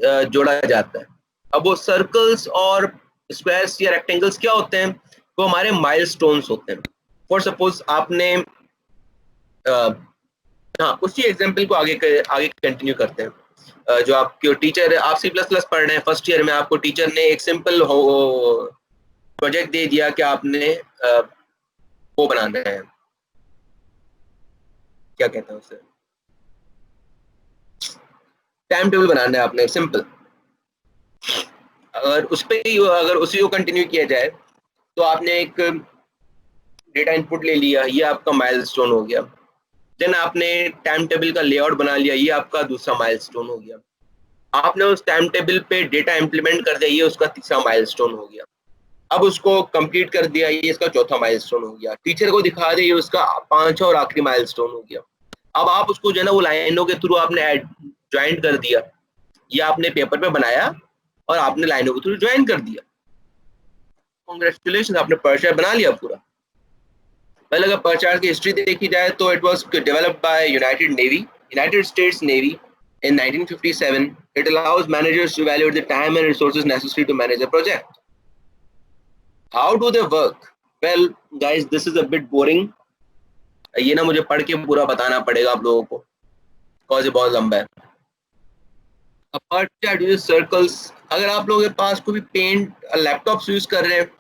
जोड़ा जाता है। अब वो सर्कल्स और स्क्वायर्स या रेक्टेंगल्स क्या होते हैं? वो हमारे माइलस्टोन्स होते हैं। फॉर सपोज आपने हाँ उसी एग्जांपल को आगे कंटिन्यू करते हैं। जो आपके टीचर, आप C++ पढ़ रहे हैं फर्स्ट ईयर में, आपको टीचर ने एक सिंपल प्रोजेक्ट दे दिया कि आपने वो बनाना है, क्या कहते हैं उसे, टाइम टेबल बनाना है आपने सिंपल। अगर उसी को कंटिन्यू किया जाए तो आपने एक डेटा इनपुट ले लिया, ये आपका माइलस्टोन हो गया। देन आपने टाइम टेबल का लेआउट बना लिया, ये आपका दूसरा माइलस्टोन हो गया। आपने उस टाइम टेबल पे डेटा इम्प्लीमेंट कर दिया, ये उसका तीसरा माइलस्टोन हो गया। अब उसको कंप्लीट कर दिया, ये इसका चौथा माइलस्टोन हो गया। टीचर को दिखा दिया, ये उसका पांचवा और आखिरी माइलस्टोन हो गया। अब आप उसको जो है ना वो लाइनों के थ्रू आपने ज्वाइन कर दिया, ये आपने पेपर पे बनाया और आपने लाइनों के थ्रू ज्वाइन कर दिया। कांग्रेचुलेशन, आपने पर्ट चार्ट बना लिया पूरा। पहले अगर पर्ट चार्ट की हिस्ट्री देखी जाए तो it was developed by United states navy in 1957. It allows managers to evaluate the time and resources necessary to manage a project. How do they work? Well, guys, this is a bit boring. ये ना मुझे पढ़ के पूरा बताना पड़ेगा आप लोगों को, बिकॉज ये बहुत लंबा है। PERT chart use circles. अगर आप लोगों के पास कोई भी पेंट लैपटॉप यूज कर रहे हैं,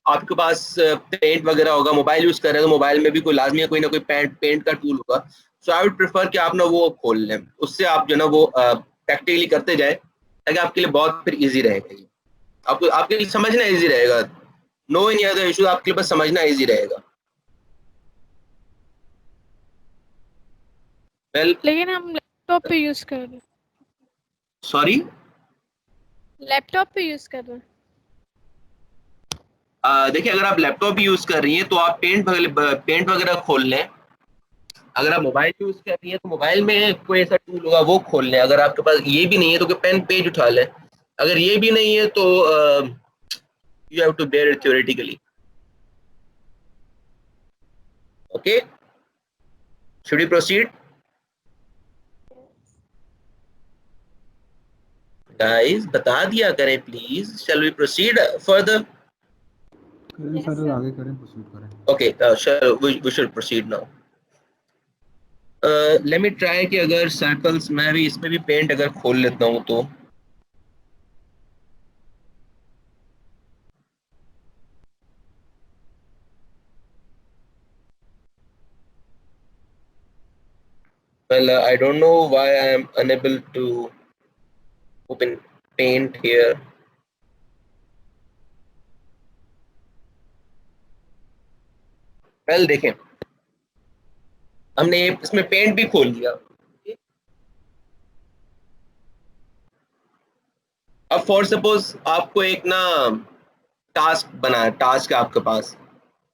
आपके पास पेंट वगैरह होगा, मोबाइल यूज कर रहे हैं तो मोबाइल में भी कोई लाजमी है कोई ना कोई पेंट का टूल होगा। सो आई वुड प्रेफर कि आप ना वो खोल लें, उससे आप जो ना वो प्रैक्टिकली करते जाए, ताकि आपके लिए बहुत फिर इजी रहेगा। ये आपके लिए समझना इजी रहेगा। नो एनी अदर इशू, आपके लिए बस समझना इजी रहेगा। वेल लेकिन हम लैपटॉप पे यूज कर रहे हैं। सॉरी, लैपटॉप पे यूज कर रहे हैं। देखिए अगर आप लैपटॉप यूज कर रही हैं तो आप पेंट वगैरह खोल लें। अगर आप मोबाइल यूज कर रही है तो मोबाइल में कोई ऐसा टूल होगा वो खोल लें। अगर आपके पास ये भी नहीं है तो कोई पेन पेज उठा लें। अगर ये भी नहीं है तो you have to bear it theoretically. Okay, should we proceed guys? बता दिया करें please. Shall we proceed further? Sir आगे करें, प्रोसीड करें। Okay, we should proceed now. Let me try कि अगर सर्कल्स, मैं भी इसमें भी पेंट अगर खोल लेता हूँ तो well I don't know why I am unable to open paint here. well देखें, हमने इसमें पेंट भी खोल लिया। अब फॉर सपोज आपको एक ना टास्क बना है, टास्क है आपके पास,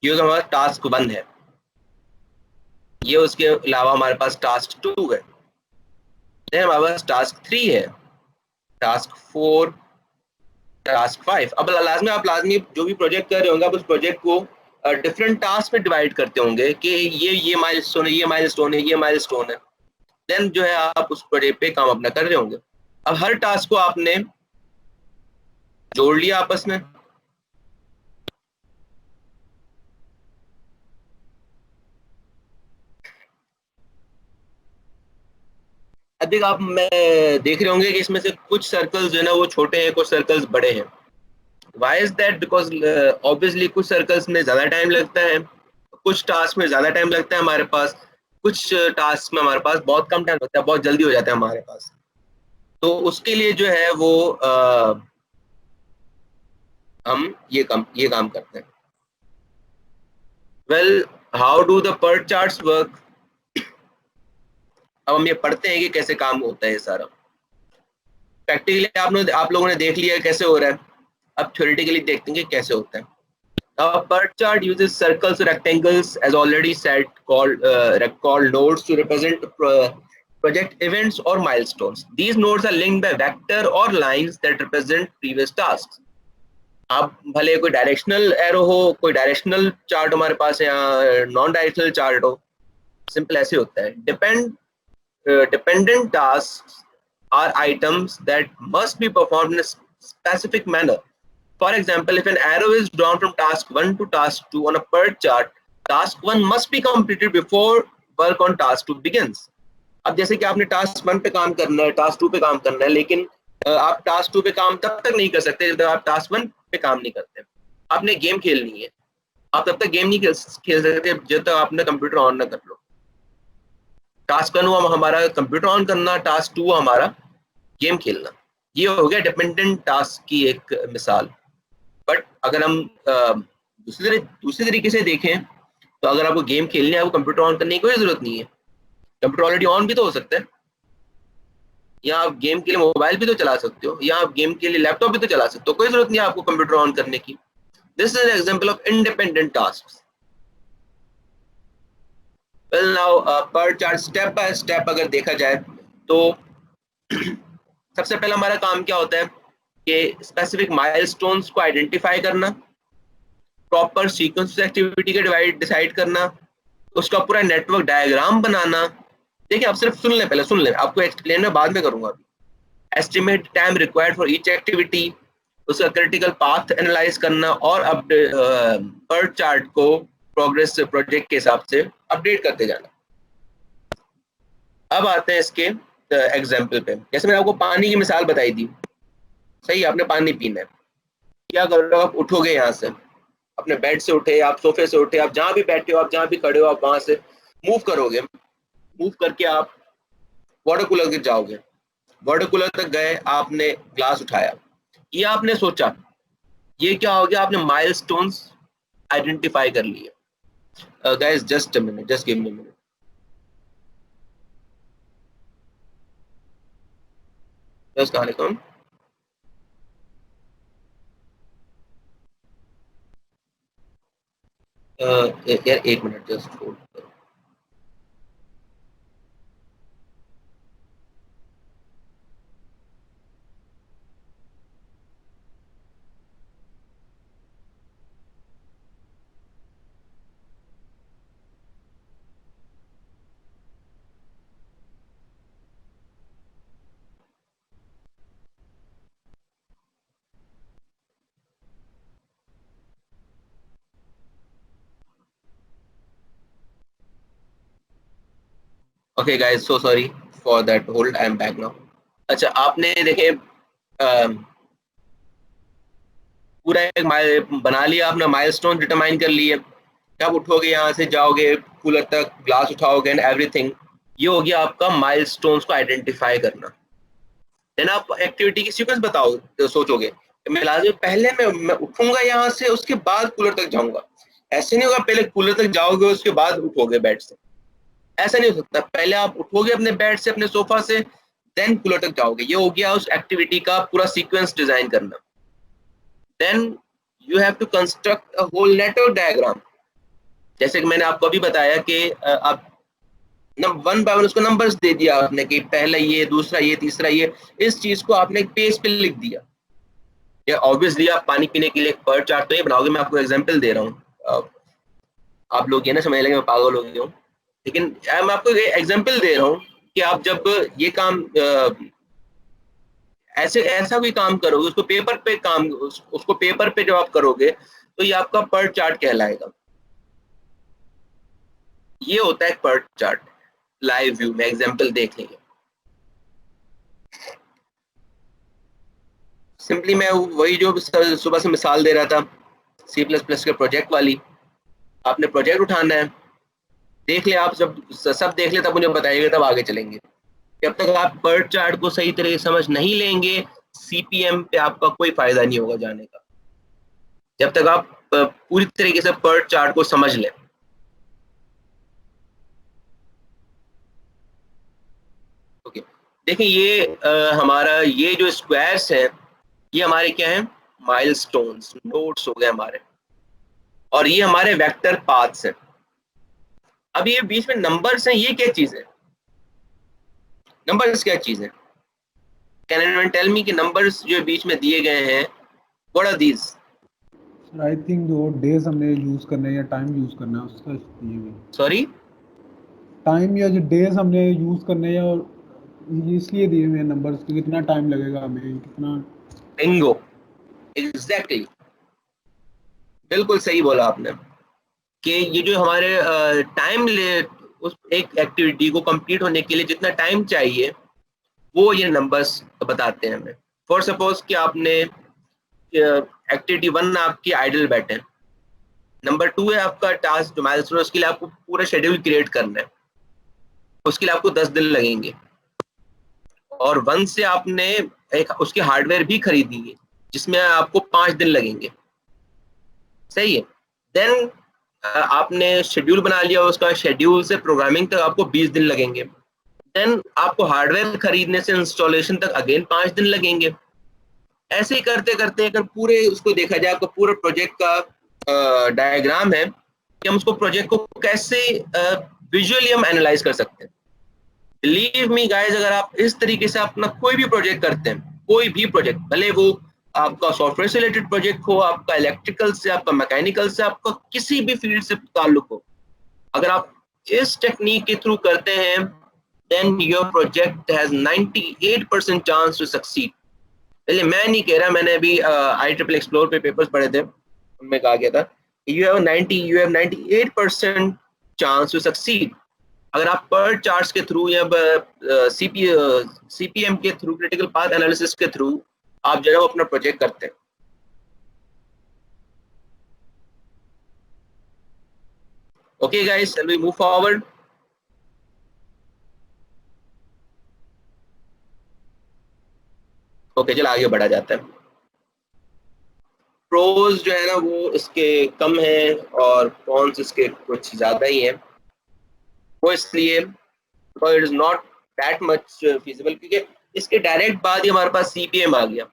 ये हमारा टास्क 1 है, ये उसके अलावा हमारे पास टास्क 2 है, देन हमारे पास टास्क 3 है, टास्क 4, टास्क 5। अब लाजमी जो भी प्रोजेक्ट कर रहे होंगे आप उस प्रोजेक्ट को डिफरेंट टास्क में डिवाइड करते होंगे कि ये माइलस्टोन है, ये माइलस्टोन है, ये माइलस्टोन है। देन जो है आप उस प्रोजेक्ट पे काम अपना कर रहे होंगे। अब हर टास्क को आपने जोड़ लिया आपस में। अधिक आप मैं देख रहे होंगे कि इसमें से कुछ सर्कल्स जो है ना वो छोटे हैं, कुछ सर्कल्स बड़े हैं। Why is that? Because obviously कुछ सर्कल्स में ज़्यादा टाइम लगता है, कुछ टास्क में ज़्यादा टाइम लगता है हमारे पास, कुछ टास्क में हमारे पास बहुत कम टाइम लगता है, बहुत जल्दी हो जाता है हमारे पास। तो उसके लिए जो है वो हम ये काम करते हैं। Well, how do the PERT charts work? अब हम ये पढ़ते हैं कि कैसे काम होता है ये सारा। प्रैक्टिकली आप लोगों ने देख लिया कैसे हो रहा है, अब थ्योरेटिकली देखते हैं कि कैसे होता है। Now, a PERT chart uses circles or rectangles, as already said, called nodes to represent project events or milestones. These nodes are linked by vector or lines that represent previous tasks. आप भले कोई directional arrow हो, कोई directional chart हमारे पास है, या non directional chart हो, simple ऐसे होता है. Dependent tasks are items that must be performed in a specific manner. For example, if an arrow is drawn from task 1 to task 2 on a PERT chart, task 1 must be completed before work on task 2 begins. अब जैसे कि आपने task 1 पे काम करना है, task 2 पे काम करना है, लेकिन आप टास्क 2 पे काम तब तक नहीं कर सकते जब तक आप टास्क 1 पे काम नहीं करते. आपने गेम खेलनी है, आप तब तक गेम नहीं खेल सकते जब तक आपने कंप्यूटर ऑन ना कर लो. टास्क 1 हुआ हमारा कंप्यूटर ऑन करना, टास्क 2 हुआ हमारा गेम खेलना. ये हो गया डिपेंडेंट टास्क की एक मिसाल. बट अगर हम दूसरे तरीके से देखें तो अगर आपको गेम खेलनी है, आपको कंप्यूटर ऑन करने की कोई जरूरत नहीं है. कंप्यूटर ऑलरेडी ऑन भी तो हो सकता है, या आप गेम के लिए मोबाइल भी तो चला सकते हो, या आप गेम के लिए लैपटॉप भी तो चला सकते हो. कोई जरूरत नहीं है आपको कंप्यूटर ऑन करने की. This is an example of independent tasks. Well now PERT chart step by step अगर देखा जाए तो सबसे पहला हमारा काम क्या होता है कि स्पेसिफिक माइलस्टोन्स को आइडेंटिफाई करना, प्रॉपर सीक्वेंस एक्टिविटी का डिसाइड करना, उसका पूरा नेटवर्क डायग्राम बनाना. देखिए आप सिर्फ सुन लें, पहले सुन लें, आपको एक्सप्लेन मैं बाद में करूंगा. Estimate time required for each activity, उसका क्रिटिकल पाथ एनालाइज करना, और PERT चार्ट को प्रोग्रेस प्रोजेक्ट के हिसाब से अपडेट करते जाना. अब आते हैं इसके एग्जाम्पल पे. जैसे मैंने आपको पानी की मिसाल बताई थी, सही, आपने पानी पीना है. क्या करोगे आप? उठोगे यहाँ से, अपने बेड से उठे, आप सोफे से उठे, आप जहाँ भी बैठे हो, आप जहाँ भी खड़े हो, आप वहां से मूव करोगे. मूव करके आप वाटर कूलर तक जाओगे. वाटर कूलर तक गए, आपने ग्लास उठाया, ये आपने सोचा, ये क्या हो गया? आपने माइलस्टोन्स आइडेंटिफाई कर लिए. Guys just a minute, just give me a minute. अस्सलाम वालेकुम. यार एक मिनट जस्ट होल्ड करो. Okay guys, so sorry for that hold, I am back now. अच्छा, आपने देखे पूरा एक बना लिया, आपने माइलस्टोन डिटरमाइन कर लिए. जब उठोगे यहाँ से, जाओगे कूलर तक, ग्लास उठाओगे एंड एवरीथिंग. ये हो गया आपका माइलस्टोन्स को आइडेंटिफाई करना. देन आप एक्टिविटी की सीक्वेंस बताओ, तो सोचोगे मैं लाजमी पहले मैं उठूंगा यहाँ से, उसके बाद कूलर तक जाऊंगा. ऐसे नहीं होगा पहले कूलर तक जाओगे उसके बाद उठोगे बेड से. ऐसा नहीं हो सकता. पहले आप उठोगे अपने बेड से, अपने सोफा से, देन कूलर तक जाओगे. ये हो गया उस एक्टिविटी का पूरा सीक्वेंस डिजाइन करना. Then you have to construct a whole network diagram. जैसे कि मैंने आपको अभी बताया कि आप वन बाय वन उसको नंबर्स दे दिया आपने कि पहला ये, दूसरा ये, तीसरा ये. इस चीज को आपने एक पेज पे लिख दिया. या ऑब्वियसली आप पानी पीने के लिए एक PERT चार्ट तो ये बनाओगे. मैं आपको एग्जांपल दे रहा हूँ, आप लोग ये ना समझ लेंगे मैं पागल हो गया हूँ, लेकिन मैं आपको एग्जांपल दे रहा हूँ कि आप जब ये काम ऐसा कोई काम करोगे, उसको पेपर पे जब आप करोगे तो ये आपका PERT चार्ट कहलाएगा. ये होता है PERT चार्ट लाइव व्यू में. एग्जांपल देख लेंगे. सिंपली मैं वही जो सुबह से मिसाल दे रहा था C++ के प्रोजेक्ट वाली. आपने प्रोजेक्ट उठाना है, देख ले आप, सब देख ले तब मुझे बताइएगा, तब आगे चलेंगे. जब तक आप PERT चार्ट को सही तरह से समझ नहीं लेंगे, CPM पे आपका कोई फायदा नहीं होगा जाने का. जब तक आप पूरी तरीके से PERT चार्ट को समझ लें. ओके, देखिए ये हमारा ये जो स्क्वायर्स हैं, ये हमारे क्या हैं? माइलस्टोन्स, नोड्स हो गए हमारे. और ये हमारे वेक्टर पाथ्स हैं। अब ये बीच में नंबर्स हैं, ये क्या चीज है? नंबर्स क्या चीज है? कैन एनीवन टेल मी कि नंबर्स जो बीच में दिए गए हैं, what are these? I think जो डेज हमने यूज करने हैं या टाइम यूज करना है उसका दिए हुए सॉरी, टाइम या जो डेज हमने यूज करने हैं और ये इसलिए दिए हुए हैं नंबर्स कि कितना टाइम लगेगा हमें, कितना। बिंगो, एग्जैक्टली, बिल्कुल सही बोला आपने कि ये जो हमारे टाइम ले उस एक एक्टिविटी को कंप्लीट होने के लिए जितना टाइम चाहिए वो ये नंबर्स बताते हैं हमें। फॉर सपोज कि आपने एक्टिविटी 1 आपकी आइडल बैठे, नंबर 2 है आपका टास्क जो माइलस्टोन, उसके लिए आपको पूरा शेड्यूल क्रिएट करना है, उसके लिए आपको 10 दिन लगेंगे। और 1 से आपने एक उसकी हार्डवेयर भी खरीदी है जिसमें आपको 5 दिन लगेंगे, सही है। देन आपने शेड्यूल बना लिया, उसका शेड्यूल से प्रोग्रामिंग तक आपको 20 दिन लगेंगे। देन आपको हार्डवेयर खरीदने से इंस्टॉलेशन तक अगेन 5 दिन लगेंगे। ऐसे ही करते करते अगर पूरे उसको देखा जाए, आपको पूरा प्रोजेक्ट का डायग्राम है कि हम उसको प्रोजेक्ट को कैसे विजुअली हम एनालाइज कर सकते हैं। बिलीव मी गाइस, अगर आप इस तरीके से अपना कोई भी प्रोजेक्ट करते हैं, कोई भी प्रोजेक्ट, भले वो आपका सॉफ्टवेयर से रिलेटेड प्रोजेक्ट हो, आपका इलेक्ट्रिकल से, आपका मैकेनिकल से, आपका किसी भी फील्ड से ताल्लुक हो, अगर आप इस टेक्निक के थ्रू करते हैं then your project has 98% chance to succeed। चलिए मैं नहीं कह रहा, मैंने अभी IEEE एक्सप्लोर पे पेपर्स पढ़े थे, उनमें कहा गया था you have 98% chance to succeed। अगर आप पर चार्ट्स के थ्रू या CPM के थ्रू, क्रिटिकल पाथ एनालिसिस के थ्रू आप जो है वो अपना प्रोजेक्ट करते हैं। Okay guys, shall we move forward? Okay, चलो आगे बढ़ा जाता है। प्रोज जो है ना वो इसके कम है और कॉन्स इसके कुछ ज्यादा ही हैं। वो इसलिए it is not that much feasible, क्योंकि इसके डायरेक्ट बाद ही हमारे पास CPM आ गया।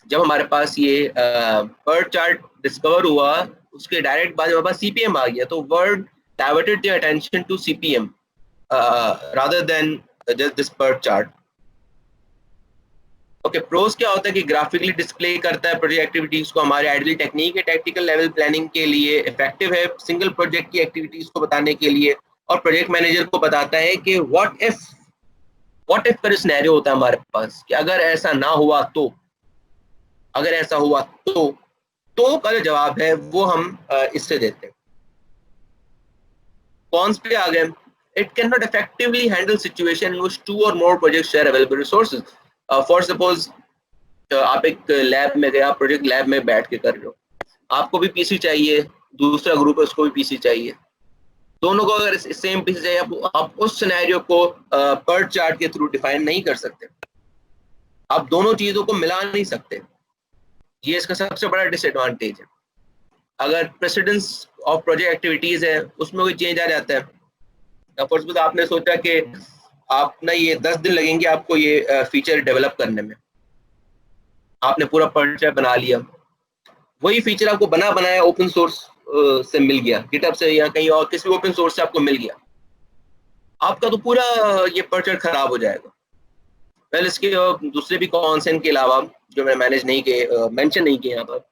जब हमारे पास ये वर्ड चार्ट डिस्कवर हुआ, उसके डायरेक्ट बाद हमारे पास CPM आ गया, तो word diverted their attention to CPM rather than just this word chart. Okay, pros क्या होता है कि ग्राफिकली डिस्प्ले करता है प्रोजेक्ट एक्टिविटीज को। हमारे आइडियल टेक्निक है टैक्टिकल लेवल प्लानिंग के लिए, इफेक्टिव है सिंगल प्रोजेक्ट की एक्टिविटीज को बताने के लिए, और प्रोजेक्ट मैनेजर को बताता है कि व्हाट इफ का सिनेरियो होता है हमारे पास कि अगर ऐसा ना हुआ तो, अगर ऐसा हुआ तो का जो जवाब है वो हम इससे देते हैं। कॉन्स पे आ गए, it can not effectively handle situation in which 2 और more projects share available resources. For suppose आप एक लैब में गए, आप प्रोजेक्ट लैब में बैठ के कर रहे हो, आपको भी पीसी चाहिए, दूसरा ग्रुप है उसको भी पीसी चाहिए, दोनों को अगर सेम पीसी चाहिए, आप उस सिनेरियो को पर चार्ट के थ्रू डिफाइन नहीं कर सकते, आप दोनों चीजों को मिला नहीं सकते। ये इसका सबसे बड़ा डिसएडवांटेज है। अगर प्रेसिडेंस ऑफ प्रोजेक्ट एक्टिविटीज है उसमें कोई चेंज आ जाता है, फॉर सपोज आपने सोचा कि आप ना ये 10 दिन लगेंगे आपको ये फीचर डेवलप करने में, आपने पूरा पर्चा बना लिया, वही फीचर आपको बना बनाया ओपन सोर्स से मिल गया, गिटहब से या कहीं और किसी ओपन सोर्स से आपको मिल गया, आपका तो पूरा ये पर्चा खराब हो जाएगा। वेल, इसके दूसरे भी कॉन्स के अलावा जो मैं मैनेज नहीं किए, मेंशन नहीं किए यहाँ पर।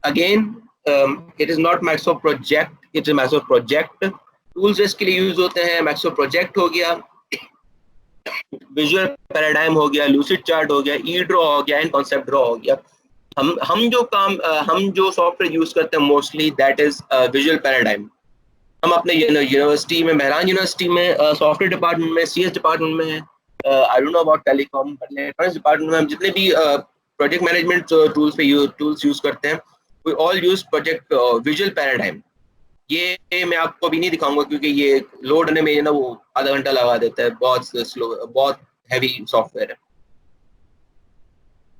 Again it is not Microsoft project, it is Microsoft project. Tools इसके लिए यूज होते हैं, माइक्रोसॉफ्ट प्रोजेक्ट हो गया, विजुअल पैराडाइम हो गया, लूसिड चार्ट हो गया, ई ड्रॉ हो गया, एंड कॉन्सेप्ट ड्रॉ हो गया। हम जो सॉफ्टवेयर यूज करते हैं mostly that is visual paradigm. हम अपने यूनिवर्सिटी में, मेहरान यूनिवर्सिटी में सॉफ्टवेयर डिपार्टमेंट में, CS डिपार्टमेंट में है, I don't know about telecom, but electronics department में हम जितने भी प्रोजेक्ट मैनेजमेंट टूल्स यूज करते हैं, we all use project Visual Paradigm. ये मैं आपको अभी नहीं दिखाऊंगा क्योंकि ये लोड होने में ना वो आधा घंटा लगा देता है, बहुत स्लो, बहुत हैवी सॉफ्टवेयर है।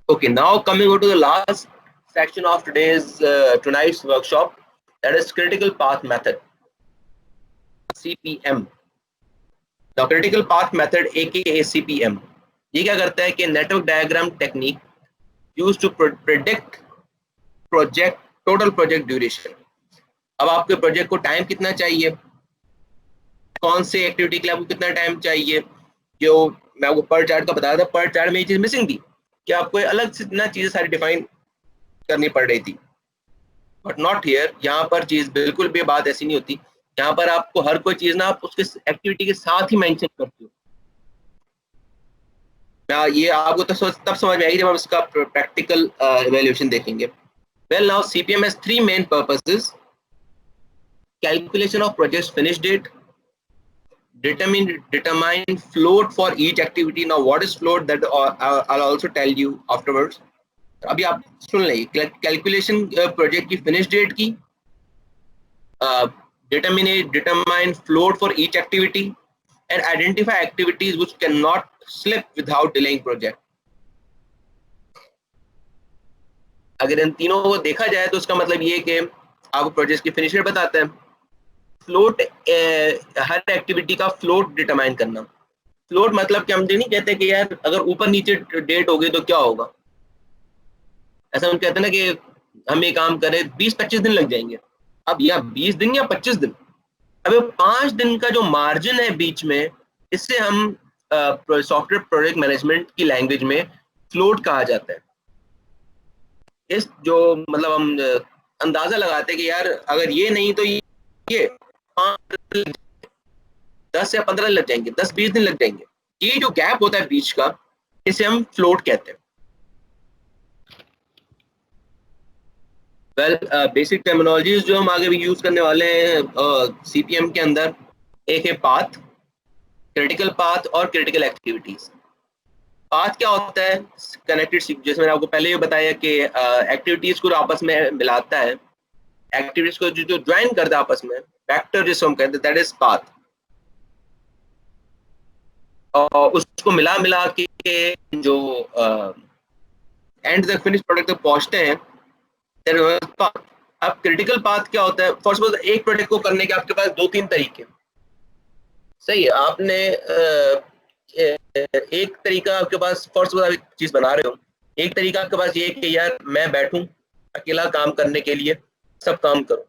Okay, now coming to the last section of tonight's workshop, that is critical path method, CPM। The critical path method aka CPM, ये क्या करता है कि network diagram technique used to predict project total project duration। अब आपके project को time कितना चाहिए, कौन से एक्टिविटी के लिए आपको कितना टाइम चाहिए, जो मैं आपको पर चार्ट का बताया था, पर चार्ट में ये चीज मिसिंग थी कि आपको अलग से इतना चीजें सारी डिफाइन करनी पड़ रही थी, बट नॉट हियर। यहाँ पर चीज बिल्कुल भी बात ऐसी नहीं होती, यहाँ पर आपको हर कोई चीज ना आप उसके एक्टिविटी के साथ ही मेंशन करते हो। ये आपको तब समझ में आएगी जब हम इसका प्रैक्टिकल इवैल्यूएशन देखेंगे। Well now CPM has three main purposes: calculation of project's finish date, determine float for each activity. Now what is float, that I'll also tell you afterwards. अभी आप सुन लेंगे कैलकुलेशन प्रोजेक्ट की finish date की, determine float for each activity, and identify activities which cannot slip without delaying project. अगर इन तीनों को देखा जाए तो उसका मतलब ये कि आपको प्रोजेक्ट की फिनिश डेट बताता है। फ्लोट, हर एक्टिविटी का फ्लोट डिटरमाइन करना। फ्लोट मतलब कि हम ये नहीं कहते कि यार अगर ऊपर नीचे डेट हो गई तो क्या होगा, ऐसा हम कहते हैं ना कि हम ये काम करें 20-25 दिन लग जाएंगे। अब या 20 दिन या 25 दिन, अब 5 दिन का जो मार्जिन है बीच में, इससे हम सॉफ्टवेयर प्रोजेक्ट मैनेजमेंट की लैंग्वेज में फ्लोट कहा जाता है। इस जो मतलब हम अंदाजा लगाते हैं कि यार अगर ये नहीं तो ये 10 या 15 लग जाएंगे, 10-20 दिन लग जाएंगे। ये जो गैप होता है बीच का, इसे हम फ्लोट कहते हैं। वेल बेसिक टर्मिनोलॉजीज जो हम आगे भी यूज करने वाले हैं CPM के अंदर, एक है पाथ, क्रिटिकल पाथ और क्रिटिकल एक्टिविटीज। पाथ क्या होता है? कनेक्टेड, जैसे मैंने आपको पहले ही बताया कि एक्टिविटीज को आपस में मिलाता है, एक्टिविटीज को जो ज्वाइन करता है आपस में, वेक्टर जिसको हम कहते हैं, दैट इज पाथ। और उसको मिला मिला के जो एंड तक फिनिश प्रोडक्ट तक पहुंचते हैं, पाथ। अब क्रिटिकल पाथ क्या होता है? फर्स्ट ऑफ ऑल, एक प्रोडक्ट को करने के आपके पास 2-3 तरीके, सही है। आपने एक तरीका आपके पास, फर्स्ट ऑफ ऑल एक चीज बना रहे हो, एक तरीका आपके पास ये कि यार मैं बैठूं अकेला काम करने के लिए, सब काम करो,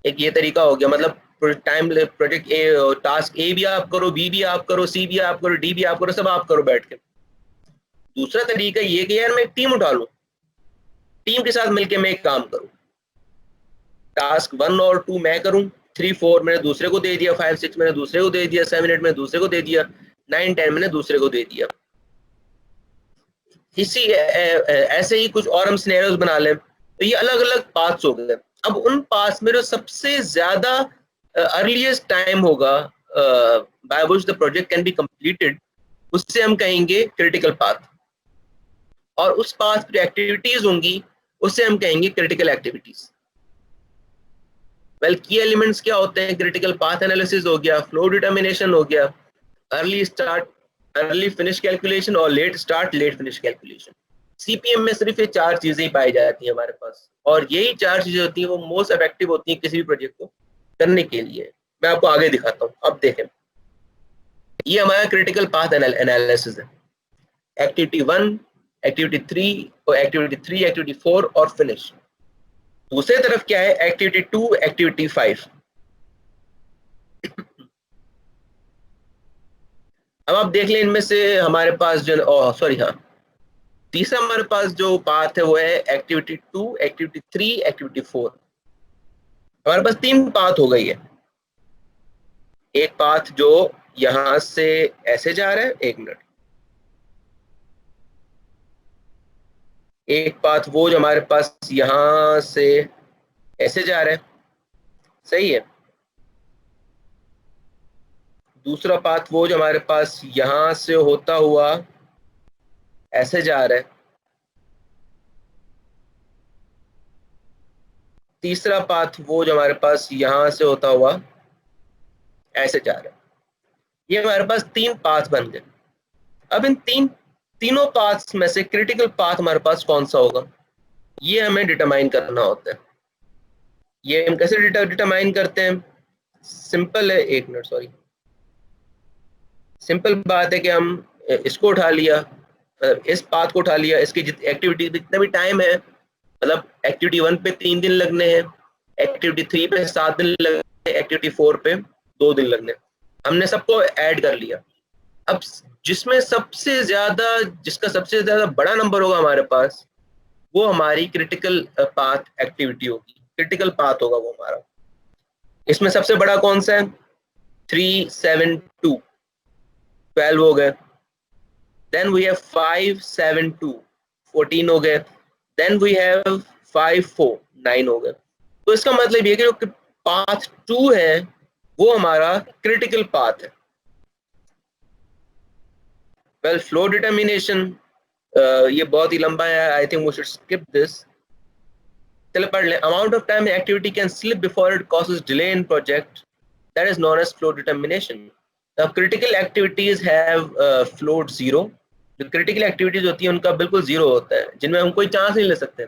एक ये तरीका हो गया। मतलब टाइम प्रोजेक्ट टास्क A भी आप करो, B भी आप करो, C भी आप करो, D भी आप करो, सब आप करो बैठ के। दूसरा तरीका ये कि यार मैं एक टीम उठा लूं, टीम के साथ मिलके मैं एक काम करूं, टास्क 1 और 2 मैं करूं, 3-4 मैंने दूसरे को दे दिया, 5-6 मैंने दूसरे को दे दिया, 7-8 मैंने दूसरे को दे दिया, 9-10 मैंने दूसरे को दे दिया। इसी ऐसे ही कुछ और हम सिनेरियोस बना लें, तो ये अलग अलग पाथ्स हो गए। अब उन पाथ्स में जो सबसे ज्यादा अर्लीस्ट टाइम होगा by which the project can be completed, उससे हम कहेंगे क्रिटिकल पाथ, और उस पाथ पर एक्टिविटीज होंगी उससे हम कहेंगे क्रिटिकल एक्टिविटीज। वेल, की एलिमेंट्स क्या होते हैं? क्रिटिकल पाथ एनालिसिस हो गया, फ्लो डिटर्मिनेशन हो गया, early start early finish calculation और late start late finish calculation. CPM में सिर्फ ये 4 चीजें ही पाई जाती हैं हमारे पास, और यही 4 चीजें होती हैं वो मोस्ट इफेक्टिव होती हैं किसी भी प्रोजेक्ट को करने के लिए। मैं आपको आगे दिखाता हूँ। अब देखें, ये हमारा क्रिटिकल पाथ एनालिसिस है। एक्टिविटी 1, एक्टिविटी 3 और एक्टिविटी 3, एक्टिविटी 4 और फिनिश। दूसरी तरफ क्या है? Activity 2, activity 5। अब आप देख लें, इनमें से हमारे पास जो हाँ, तीसरा हमारे पास जो पाथ है वो है एक्टिविटी 2, एक्टिविटी 3, एक्टिविटी 4। हमारे पास 3 पाथ हो गई है। एक पाथ जो यहां से ऐसे जा रहा है, 1 मिनट, एक पाथ वो जो हमारे पास यहां से ऐसे जा रहा है, सही है। दूसरा पाथ वो जो हमारे पास यहां से होता हुआ ऐसे जा रहा है। तीसरा पाथ वो जो हमारे पास यहां से होता हुआ ऐसे जा रहा है। ये हमारे पास 3 पाथ बन गए। अब इन तीनों पाथ्स में से क्रिटिकल पाथ हमारे पास कौन सा होगा, ये हमें डिटरमाइन करना होता है। ये हम कैसे डिटरमाइन करते हैं? सिंपल है, 1 मिनट, सॉरी। सिंपल बात है कि हम इसको उठा लिया, इस पाथ को उठा लिया, इसकी एक्टिविटी जितना भी टाइम है, मतलब एक्टिविटी 1 पे 3 दिन लगने हैं, एक्टिविटी 3 पे 7 दिन लगने, एक्टिविटी 4 पे 2 दिन लगने। हमने सबको ऐड कर लिया। अब जिसका सबसे ज्यादा बड़ा नंबर होगा हमारे पास, वो हमारी क्रिटिकल पाथ एक्टिविटी होगी, क्रिटिकल पाथ होगा वो हमारा। इसमें सबसे बड़ा कौन सा है? 3, 7, 2, 12 हो गए। देन वी हैव 5, 7, 2, 14 हो गए। देन वी हैव 5, 4, 9 हो गए। तो इसका मतलब ये कि जो पाथ 2 है वो हमारा क्रिटिकल पाथ है। वेल, फ्लो डिटर्मिनेशन ये बहुत ही लंबा है, I think we should skip this. चलो पढ़ लें। Amount of time activity can slip before it causes delay in project, that is known as float determination. The critical activities have float zero. जो critical activities होती है उनका बिल्कुल zero होता है, जिनमें हम कोई चांस नहीं ले सकते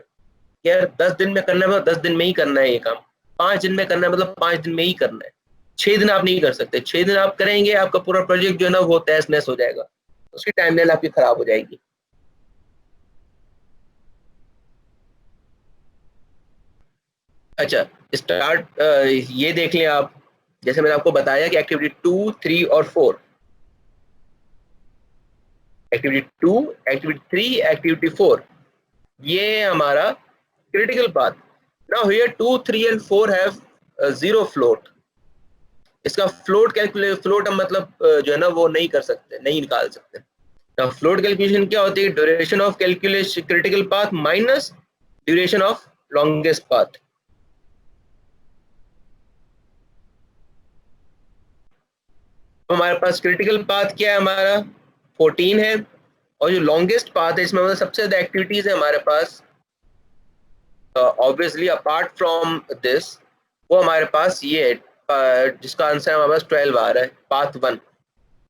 यार 10 दिन में करना है मतलब 10 दिन में ही करना है ये काम, 5 दिन में करना है मतलब 5 दिन में ही करना है। 6 दिन आप नहीं कर सकते। 6 दिन आप करेंगे, आपका पूरा प्रोजेक्ट जो है ना वो तहस नहस हो जाएगा, उसकी टाइमलाइन आपकी खराब हो जाएगी। अच्छा, स्टार्ट ये देख लें आप, जैसे मैंने आपको बताया कि एक्टिविटी 2, 3 और 4, एक्टिविटी 2, एक्टिविटी 3, एक्टिविटी 4, ये हमारा critical path. Now here 2, 3 and 4 have zero float. इसका फ्लोट फ्लोट हम मतलब जो है ना वो नहीं कर सकते, नहीं निकाल सकते। नाउ फ्लोट कैलकुलेशन क्या होती है? Duration of calculation critical path minus duration of longest path. हमारे पास क्रिटिकल पाथ क्या है? हमारा 14 है, और जो लॉन्गेस्ट पाथ है इसमें मतलब सबसे ज्यादा एक्टिविटीज है हमारे पास, ऑब्वियसली अपार्ट फ्रॉम दिस, वो हमारे पास ये है, जिसका आंसर हमारे पास 12 आ रहा है। पाथ 1,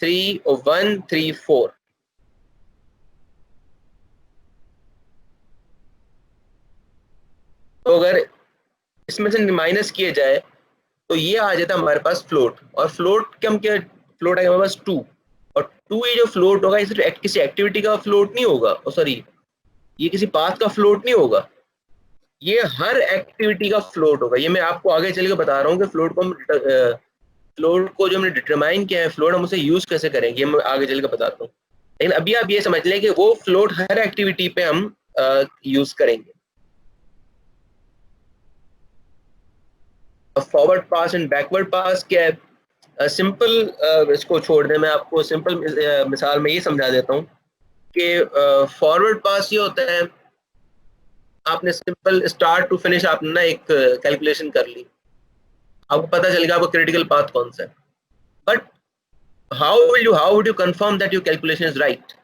3, 1, 3, 4। तो अगर इसमें से माइनस किए जाए तो ये आ जाता है हमारे पास फ्लोट। और फ्लोट क्या, हम क्या फ्लोट है हमारे पास 2, और 2 ये जो फ्लोट होगा ये सिर्फ किसी एक्टिविटी का फ्लोट नहीं होगा, सॉरी ये किसी पाथ का फ्लोट नहीं होगा, ये हर एक्टिविटी का फ्लोट होगा। ये मैं आपको आगे चल के बता रहा हूँ कि फ्लोट को हम फ्लोट को जो हमने डिटरमाइन किया है फ्लोट, हम उसे यूज कैसे करेंगे, ये मैं आगे चल के बताता हूँ। लेकिन अभी आप ये समझ लें कि वो फ्लोट हर एक्टिविटी पे हम यूज करेंगे। फॉरवर्ड पास एंड बैकवर्ड पास क्या है? सिंपल इसको छोड़ दें, मैं आपको सिंपल मिसाल में ये समझा देता हूँ कि फॉरवर्ड पास ये होता है, आपने सिंपल स्टार्ट टू फिनिश आपने ना एक कैलकुलेशन कर ली, आपको पता चल गया आपका क्रिटिकल पाथ कौन सा है। But how would you confirm that your calculation is right?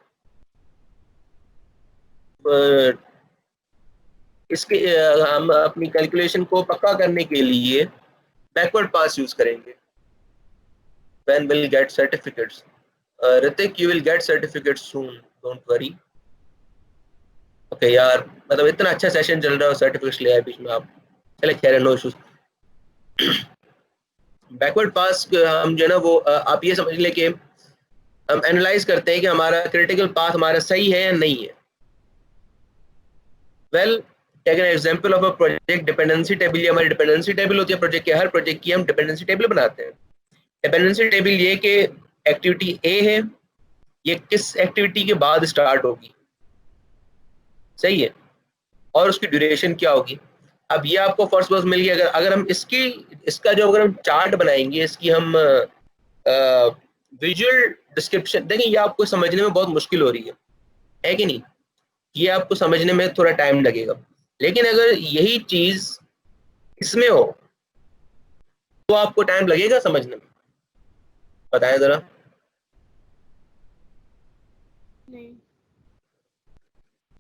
इसके हम अपनी कैलकुलेशन को पक्का करने के लिए बैकवर्ड पास यूज करेंगे। when will get certificates? Ritik, you will get certificates soon, don't worry. Okay यार, मतलब इतना अच्छा सेशन चल रहा है और सर्टिफिकेट्स ले आए बीच में आप, चले खैर है, नो इश्यूज। बैकवर्ड पास हम जो है ना वो आप ये समझ लें कि हम एनालाइज करते हैं कि हमारा क्रिटिकल पाथ हमारा सही है या नहीं है। Well, take an example of a project dependency table. ये हमारी डिपेंडेंसी टेबल होती है प्रोजेक्ट के, हर प्रोजेक्ट की हम डिपेंडेंसी टेबल बनाते हैं। डिपेंडेंसी टेबल ये कि एक्टिविटी ए है, ये किस एक्टिविटी के बाद स्टार्ट होगी, सही है, और उसकी ड्यूरेशन क्या होगी। अब ये आपको फर्स्ट बस मिल गया। अगर हम इसका जो अगर हम चार्ट बनाएंगे, इसकी हम विजुअल डिस्क्रिप्शन देखें, ये आपको समझने में बहुत मुश्किल हो रही है कि नहीं? ये आपको समझने में थोड़ा टाइम लगेगा, लेकिन अगर यही चीज इसमें हो तो आपको टाइम लगेगा समझने में? बताएं जरा। नहीं।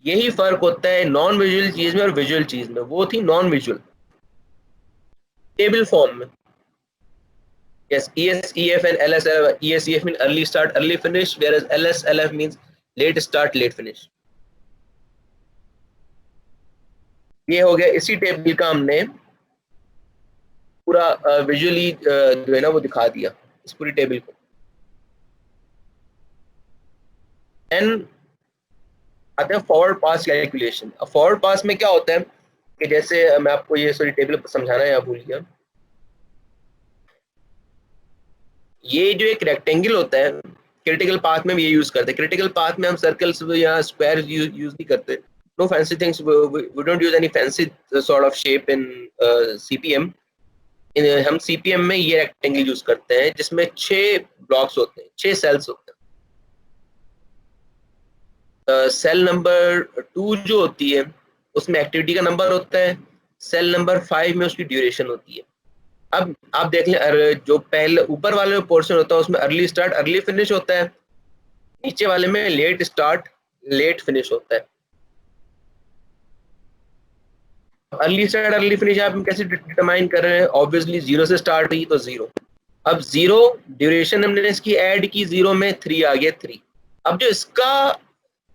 यही फर्क होता है नॉन विजुअल चीज में और विजुअल चीज में। वो थी नॉन विजुअल टेबल फॉर्म में। Yes, ESEF and LSLF. ESEF means early start, early finish, whereas LSLF means late start, late finish. ये हो गया। इसी टेबल का हमने पूरा विजुअली जो है ना वो दिखा दिया, इस पूरी टेबल को। एंड आते हैं फॉरवर्ड पास कैलकुलेशन। फॉरवर्ड पास में क्या होता है कि जैसे मैं आपको ये सॉरी टेबल समझाना है, आप भूल गया। ये जो एक रेक्टेंगल होता है क्रिटिकल पाथ में हम ये यूज करते हैं। क्रिटिकल पाथ में हम सर्कल्स या स्क्वायर यूज नहीं करते। No fancy things, we don't use any fancy sort of shape in CPM. हम सीपीएम में ये रेक्टेंगल यूज करते हैं जिसमें 6 ब्लॉक्स होते हैं, 6 सेल्स होते हैं। सेल नंबर 2 जो होती है उसमें एक्टिविटी का नंबर होता है, सेल नंबर 5 में उसकी ड्यूरेशन होती है। अब आप देख लें, जो पहले ऊपर वाले पोर्शन होता है उसमें अर्ली स्टार्ट अर्ली फिनिश होता है, नीचे वाले में लेट स्टार्ट लेट फिनिश होता है। अर्ली स्टार्ट अर्ली फिनिश आप कैसे डिटरमाइन कर रहे हैं? ऑब्वियसली 0 से स्टार्ट हुई तो 0। अब 0 ड्यूरेशन हमने इसकी ऐड की, 0 में 3 आ गया 3। अब जो इसका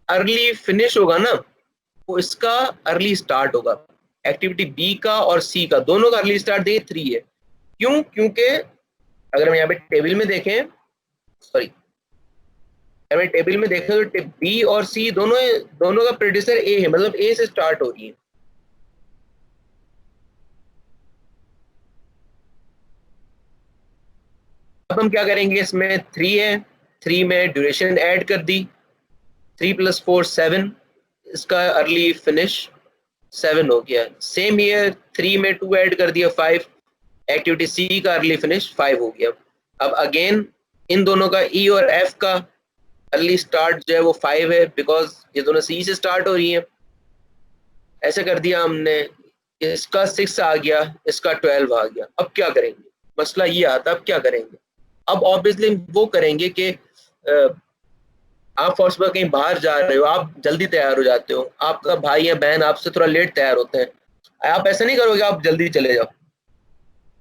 अर्ली फिनिश होगा ना, वो इसका अर्ली स्टार्ट होगा। एक्टिविटी बी का और सी का दोनों का अर्ली स्टार्ट देखिए 3 है। क्यों? क्योंकि अगर हम यहाँ पे टेबल में देखें, सॉरी अगर टेबल में देखें तो बी और सी दोनों का प्रेडिसर ए है, मतलब ए से स्टार्ट हो रही है। अब हम क्या करेंगे, इसमें 3 है, 3 में ड्यूरेशन ऐड कर दी, 3 + 4 7, इसका अर्ली फिनिश 7 हो गया। सेम ईयर 3 में 2 ऐड कर दिया 5, एक्टिविटी सी का अर्ली फिनिश 5 हो गया। अब अगेन इन दोनों का ई और एफ का अर्ली स्टार्ट जो है वो 5 है, बिकॉज ये दोनों सी से स्टार्ट हो रही हैं। ऐसे कर दिया हमने, इसका 6 आ गया, इसका 12 आ गया। अब क्या करेंगे? मसला ये आता है, अब क्या करेंगे? अब ऑब्वियसली वो करेंगे कि आप फर्स्ट बार कहीं बाहर जा रहे हो, आप जल्दी तैयार हो जाते हो, आपका भाई या बहन आपसे थोड़ा लेट तैयार होते हैं, आप ऐसा नहीं करोगे आप जल्दी चले जाओ,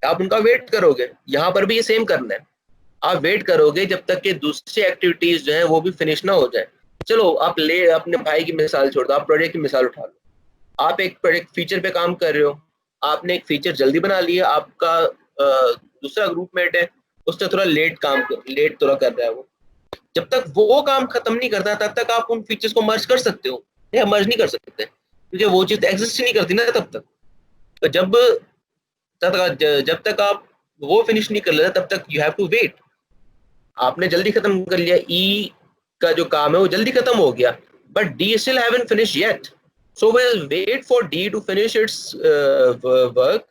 आप उनका वेट करोगे। यहाँ पर भी ये सेम करना है, आप वेट करोगे जब तक कि दूसरी एक्टिविटीज जो है वो भी फिनिश ना हो जाए। चलो आप अपने भाई की मिसाल छोड़ दो, आप प्रोजेक्ट की मिसाल उठा लो। आप एक प्रोजेक्ट फीचर पे काम कर रहे हो, आपने एक फीचर जल्दी बना लिया, आपका दूसरा ग्रुपमेट है उससे थोड़ा लेट थोड़ा कर रहा है। वो जब तक वो काम खत्म नहीं करता तब तक आप उन फीचर्स को मर्ज कर सकते हो या मर्ज नहीं कर सकते, क्योंकि वो चीज एग्जिस्ट नहीं करती ना तब तक। तो जब तक आप वो फिनिश नहीं कर लेते तब तक यू हैव टू वेट। आपने जल्दी खत्म कर लिया, ई का जो काम है वो जल्दी खत्म हो गया, but D still haven't finish yet, so we'll wait for D to finish its work.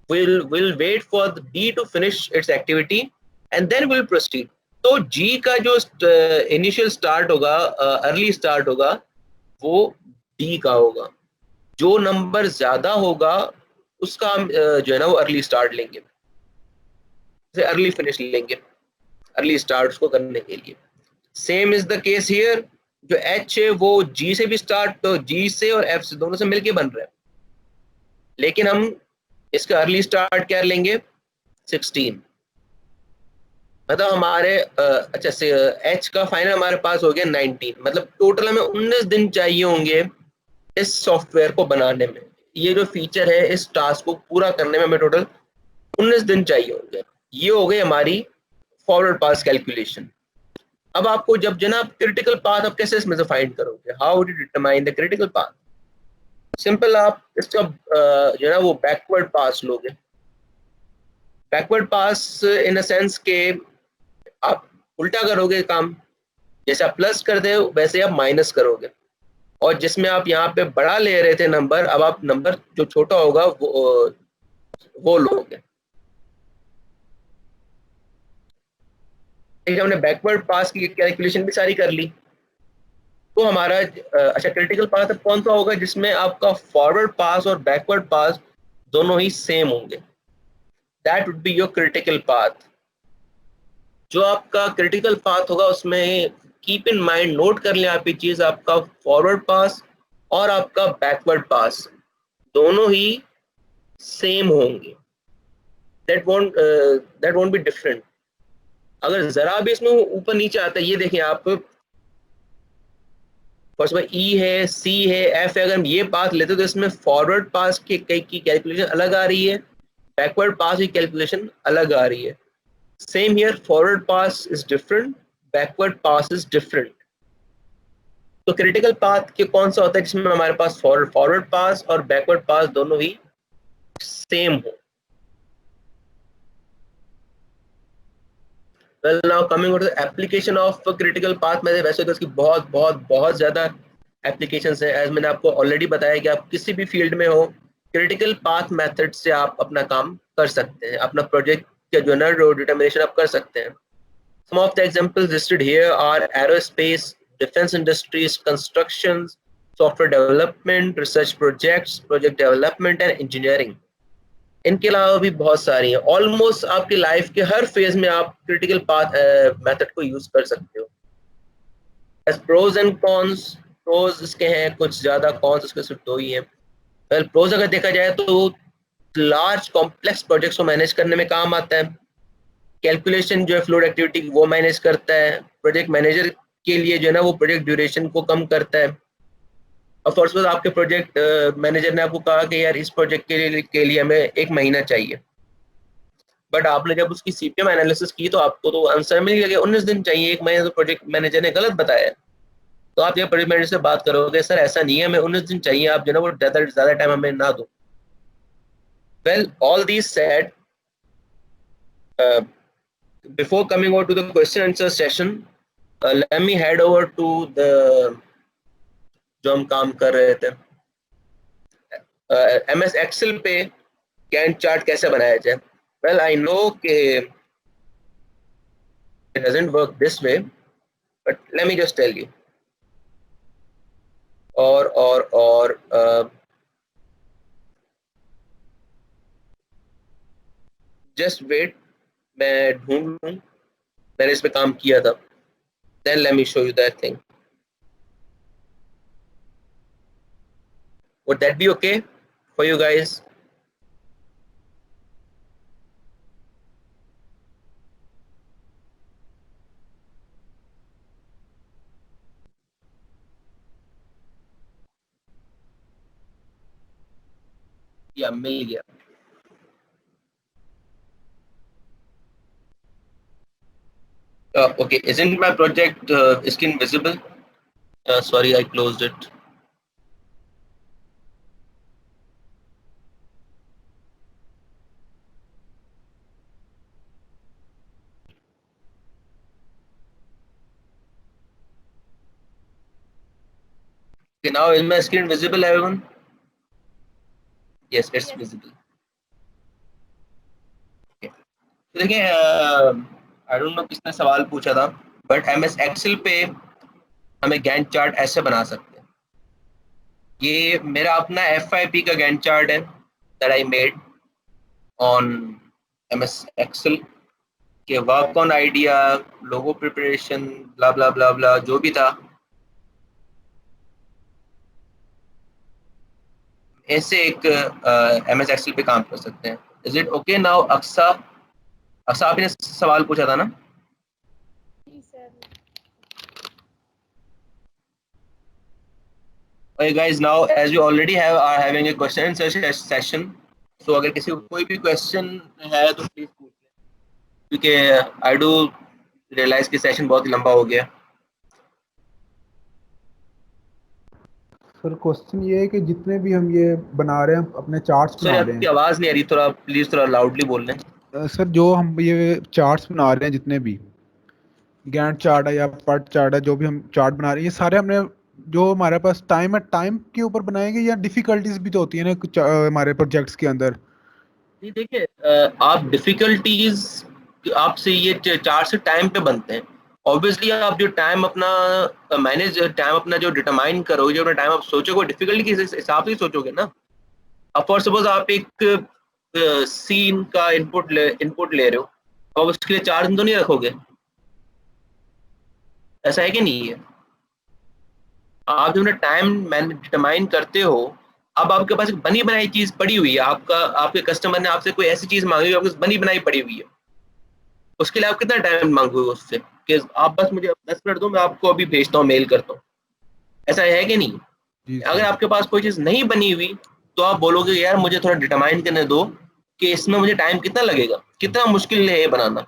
We'll wait for D to finish its activity and then we'll proceed. तो G का जो इनिशियल स्टार्ट होगा, अर्ली स्टार्ट होगा, वो D का होगा। जो number ज्यादा होगा उसका हम जो है ना वो अर्ली स्टार्ट लेंगे, अर्ली फिनिश लेंगे, अर्ली स्टार्ट उसको करने के लिए। Same is the case here, जो H है वो G से भी स्टार्ट, तो G से और F से दोनों से मिलके बन रहा है, लेकिन हम इसका अर्ली स्टार्ट क्या लेंगे? 16। मतलब हमारे अच्छा से H का फाइनल हमारे पास हो गया 19, मतलब टोटल हमें 19 दिन चाहिए होंगे इस सॉफ्टवेयर को बनाने में। ये जो फीचर है इस टास्क को पूरा करने में हमें टोटल 19 दिन चाहिए होंगे। ये हो गई हमारी फॉरवर्ड पास कैलकुलेशन। अब आपको जब जनाब क्रिटिकल पाथ आप कैसे इसमें से फाइंड करोगे? How do determine the critical path? Simple, आप इसका जो है वो बैकवर्ड पास लोगे। Backward pass in a sense के आप उल्टा करोगे काम, जैसे आप प्लस करते हो वैसे आप माइनस करोगे, और जिसमें आप यहाँ पे बड़ा ले रहे थे नंबर, अब आप नंबर जो छोटा होगा वो लोगे। हमने बैकवर्ड पास की कैलकुलेशन भी सारी कर ली, तो हमारा अच्छा क्रिटिकल पाथ अब कौन सा होगा? जिसमें आपका फॉरवर्ड पास और बैकवर्ड पास दोनों ही सेम होंगे। That would be your critical path. जो आपका क्रिटिकल पाथ होगा उसमें कीप इन माइंड, नोट कर लें आप ये चीज, आपका फॉरवर्ड पास और आपका बैकवर्ड पास दोनों ही सेम होंगे। That won't be different. अगर जरा भी इसमें ऊपर नीचे आता है, ये देखें आप, फर्स्ट में ई है, सी है, एफ है, अगर हम ये पाथ लेते तो इसमें फॉरवर्ड पास की कैलकुलेशन अलग आ रही है, बैकवर्ड पास की कैलकुलेशन अलग आ रही है। Same here, forward pass is different, backward pass is different. तो क्रिटिकल पाथ के कौन सा होता है जिसमें हमारे पास फॉरवर्ड पास और बैकवर्ड पास दोनों ही सेम हो। Well now coming to the application of critical path में वैसे तो इसकी बहुत बहुत बहुत ज्यादा एप्लीकेशंस है। एज मैंने आपको ऑलरेडी बताया कि आप किसी भी फील्ड में हो क्रिटिकल पाथ मेथड से आप अपना काम कर सकते हैं, अपना प्रोजेक्ट का जो है ना डिटर्मिनेशन आप कर सकते हैं। Some of the examples listed here are aerospace, defense industries, constructions, software development, research projects, project development and engineering. इनके अलावा भी बहुत सारी हैं। ऑलमोस्ट आपकी लाइफ के हर फेज में आप क्रिटिकल पाथ मेथड को यूज कर सकते हो। As pros and cons, pros इसके हैं कुछ ज्यादा, cons इसके सिर्फ 2 ही हैं। वेल pros अगर देखा जाए तो लार्ज कॉम्प्लेक्स प्रोजेक्ट्स को मैनेज करने में काम आता है। कैलकुलेशन जो है फ्लूइड एक्टिविटी वो मैनेज करता है। प्रोजेक्ट मैनेजर के लिए जो है ना वो प्रोजेक्ट ड्यूरेशन को कम करता है। ऑफ कोर्स आपके प्रोजेक्ट मैनेजर ने आपको कहा कि यार इस प्रोजेक्ट के लिए हमें 1 महीना चाहिए, बट आपने जब उसकी सीपीएम एनालिसिस की तो आपको तो आंसर मिल गया कि 19 दिन चाहिए, 1 महीना तो प्रोजेक्ट मैनेजर ने गलत बताया। तो आप जब प्रोजेक्ट मैनेजर से बात करोगे सर ऐसा नहीं है, हमें 19 दिन चाहिए, आप जो है ना वो ज्यादा टाइम हमें ना दो। Well all these said, before coming over to the question answer session, let me head over to the जो हम काम कर रहे थे MS Excel पे Gantt चार्ट कैसे बनाया जाए। Well, I know कि it doesn't work this way, but let me just tell you. और just wait, मैं ढूंढ लूं, मैंने इस पे काम किया था। Then let me show you that thing. Would that be okay for you guys? या मिल गया। Okay, isn't my project screen visible? Sorry, I closed it. Okay, now is my screen visible, everyone? Yes, it's visible. Okay. तो देखिए, I don't know किसने सवाल पूछा था, but MS Excel पे हमें गैंट चार्ट ऐसे बना सकते हैं। ये मेरा अपना FYP का गैंट चार्ट है that I made on MS Excel के work on idea, logo preparation, blah blah blah blah जो भी था, ऐसे एक MS Excel पे काम कर सकते हैं। Is it okay now? Aqsa आपने सवाल पूछा था ना? Okay guys, now as we already are having a question and answer session, so अगर किसी को कोई भी क्वेश्चन है तो प्लीज पूछ लें, क्योंकि आई डू रियलाइज कि सेशन बहुत लंबा हो गया। सर क्वेश्चन ये है कि जितने भी हम ये बना रहे हैं अपने चार्ट्स बना रहे आपकी हैं, आवाज नहीं आ रही, थोड़ा प्लीज थोड़ा लाउडली बोल लें। सर जो हम ये चार्ट्स बना रहे हैं जितने भी गैंट चार्ट है या पट चार्ट है, जो भी हम चार्ट बना रहे हैं, ये सारे हमने जो हमारे पास टाइम है टाइम के ऊपर बनाएंगे या डिफिकल्टीज भी तो होती है ना कुछ हमारे प्रोजेक्ट्स के अंदर? जी देखिए, आप डिफिकल्टीज आपसे ये चार्ट से टाइम पे बनते हैं। ऑब्वियसली आप जो टाइम अपना मैनेज टाइम अपना जो डिटरमाइन करोगे, जो अपना टाइम आप सोचोगे डिफिकल्टी के हिसाब से ही सोचोगे ना। अब फॉर सपोज आप एक सीन का इनपुट ले रहे हो, अब उसके लिए 4 दिन तो नहीं रखोगे, ऐसा है कि नहीं है? आप जो टाइम डिटरमाइन करते हो, अब आपके पास एक बनी बनाई चीज पड़ी हुई है, आपके कस्टमर ने आपसे कोई ऐसी चीज मांगी, आपके बनी बनाई पड़ी हुई है, उसके लिए आप कितना टाइम मांगोगे उससे कि आप बस मुझे 10 मिनट दो, मैं आपको अभी भेजता हूँ, मेल करता हूँ, ऐसा है कि नहीं? अगर आपके पास कोई चीज नहीं बनी हुई तो आप बोलोगे यार मुझे थोड़ा डिटरमाइन करने दो कि इसमें मुझे टाइम कितना लगेगा, कितना मुश्किल है ये बनाना।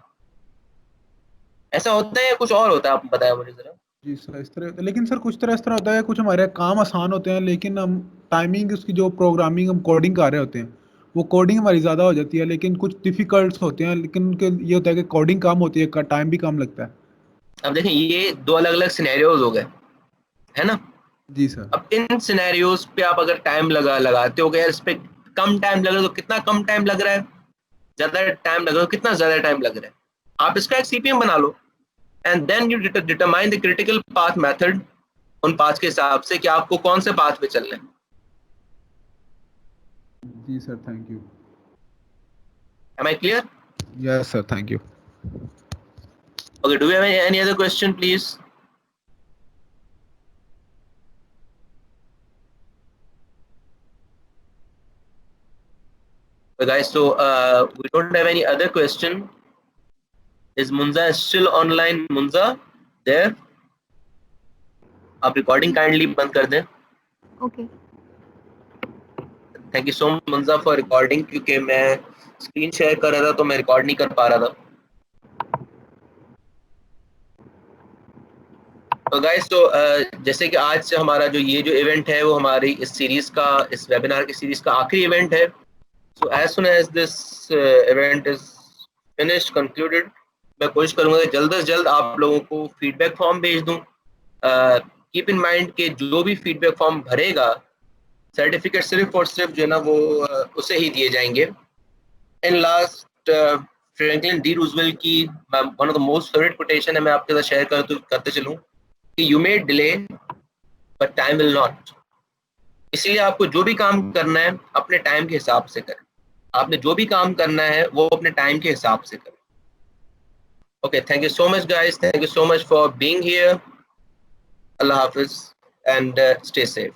ऐसा होता है या कुछ और होता है, आप बताया मुझे जरा। जी सर, इस तरह, लेकिन सर कुछ तरह इस तरह होता है, कुछ हमारे काम आसान होते हैं लेकिन हम टाइमिंग उसकी जो प्रोग्रामिंग हम कोडिंग कर रहे होते हैं वो कोडिंग हमारी ज़्यादा हो जाती है, लेकिन कुछ डिफिकल्ट होते हैं, लेकिन उनके ये होता है कि कोडिंग कम होती है, टाइम भी कम लगता है। अब देखें ये दो अलग अलग सिनेरियोज हो गए, है ना। जी सर। अब इन सिनेरियोज पे आप अगर टाइम लगाते हो, यार इस पे कम टाइम लग रहा है तो कितना कम टाइम लग रहा है, ज्यादा टाइम लग रहा है तो कितना ज्यादा टाइम लग रहा है, आप इसका एक सीपीएम बना लो and then you determine the critical path method उन पाथ के हिसाब से कि आपको कौन से पाथ पे चलना है। जी sir, thank you. Am I clear? Yes sir, thank you. Okay, do we have any other question, please? Okay, guys, so we don't have any other question. Is Munza still online? Munza, there? आप recording kindly बंद कर दें। Okay. Thank you so much, Munza, for recording, क्योंकि मैं screen share कर रहा था तो मैं रिकॉर्ड नहीं कर पा रहा था। तो गाइस, तो जैसे कि आज हमारा जो इवेंट है वो हमारी इस सीरीज का, इस वेबिनार की सीरीज का आखिरी इवेंट है। So as soon as this event is finished, concluded, मैं कोशिश करूंगा कि जल्द से जल्द आप लोगों को फीडबैक फॉर्म भेज दूं। कीप इन माइंड कि जो भी फीडबैक फॉर्म भरेगा, सर्टिफिकेट सिर्फ और सिर्फ जो है ना वो उसे ही दिए जाएंगे। In last Franklin D Roosevelt की one of the most favourite quotation है, मैं आपके साथ शेयर करते चलूं कि you may delay but time will not. इसलिए आपको जो भी काम करना है अपने टाइम के हिसाब से करें। आपने जो भी काम करना है वो अपने टाइम के हिसाब से करें। Okay, thank you so much guys, thank you so much for being here. Allah Hafiz and stay safe.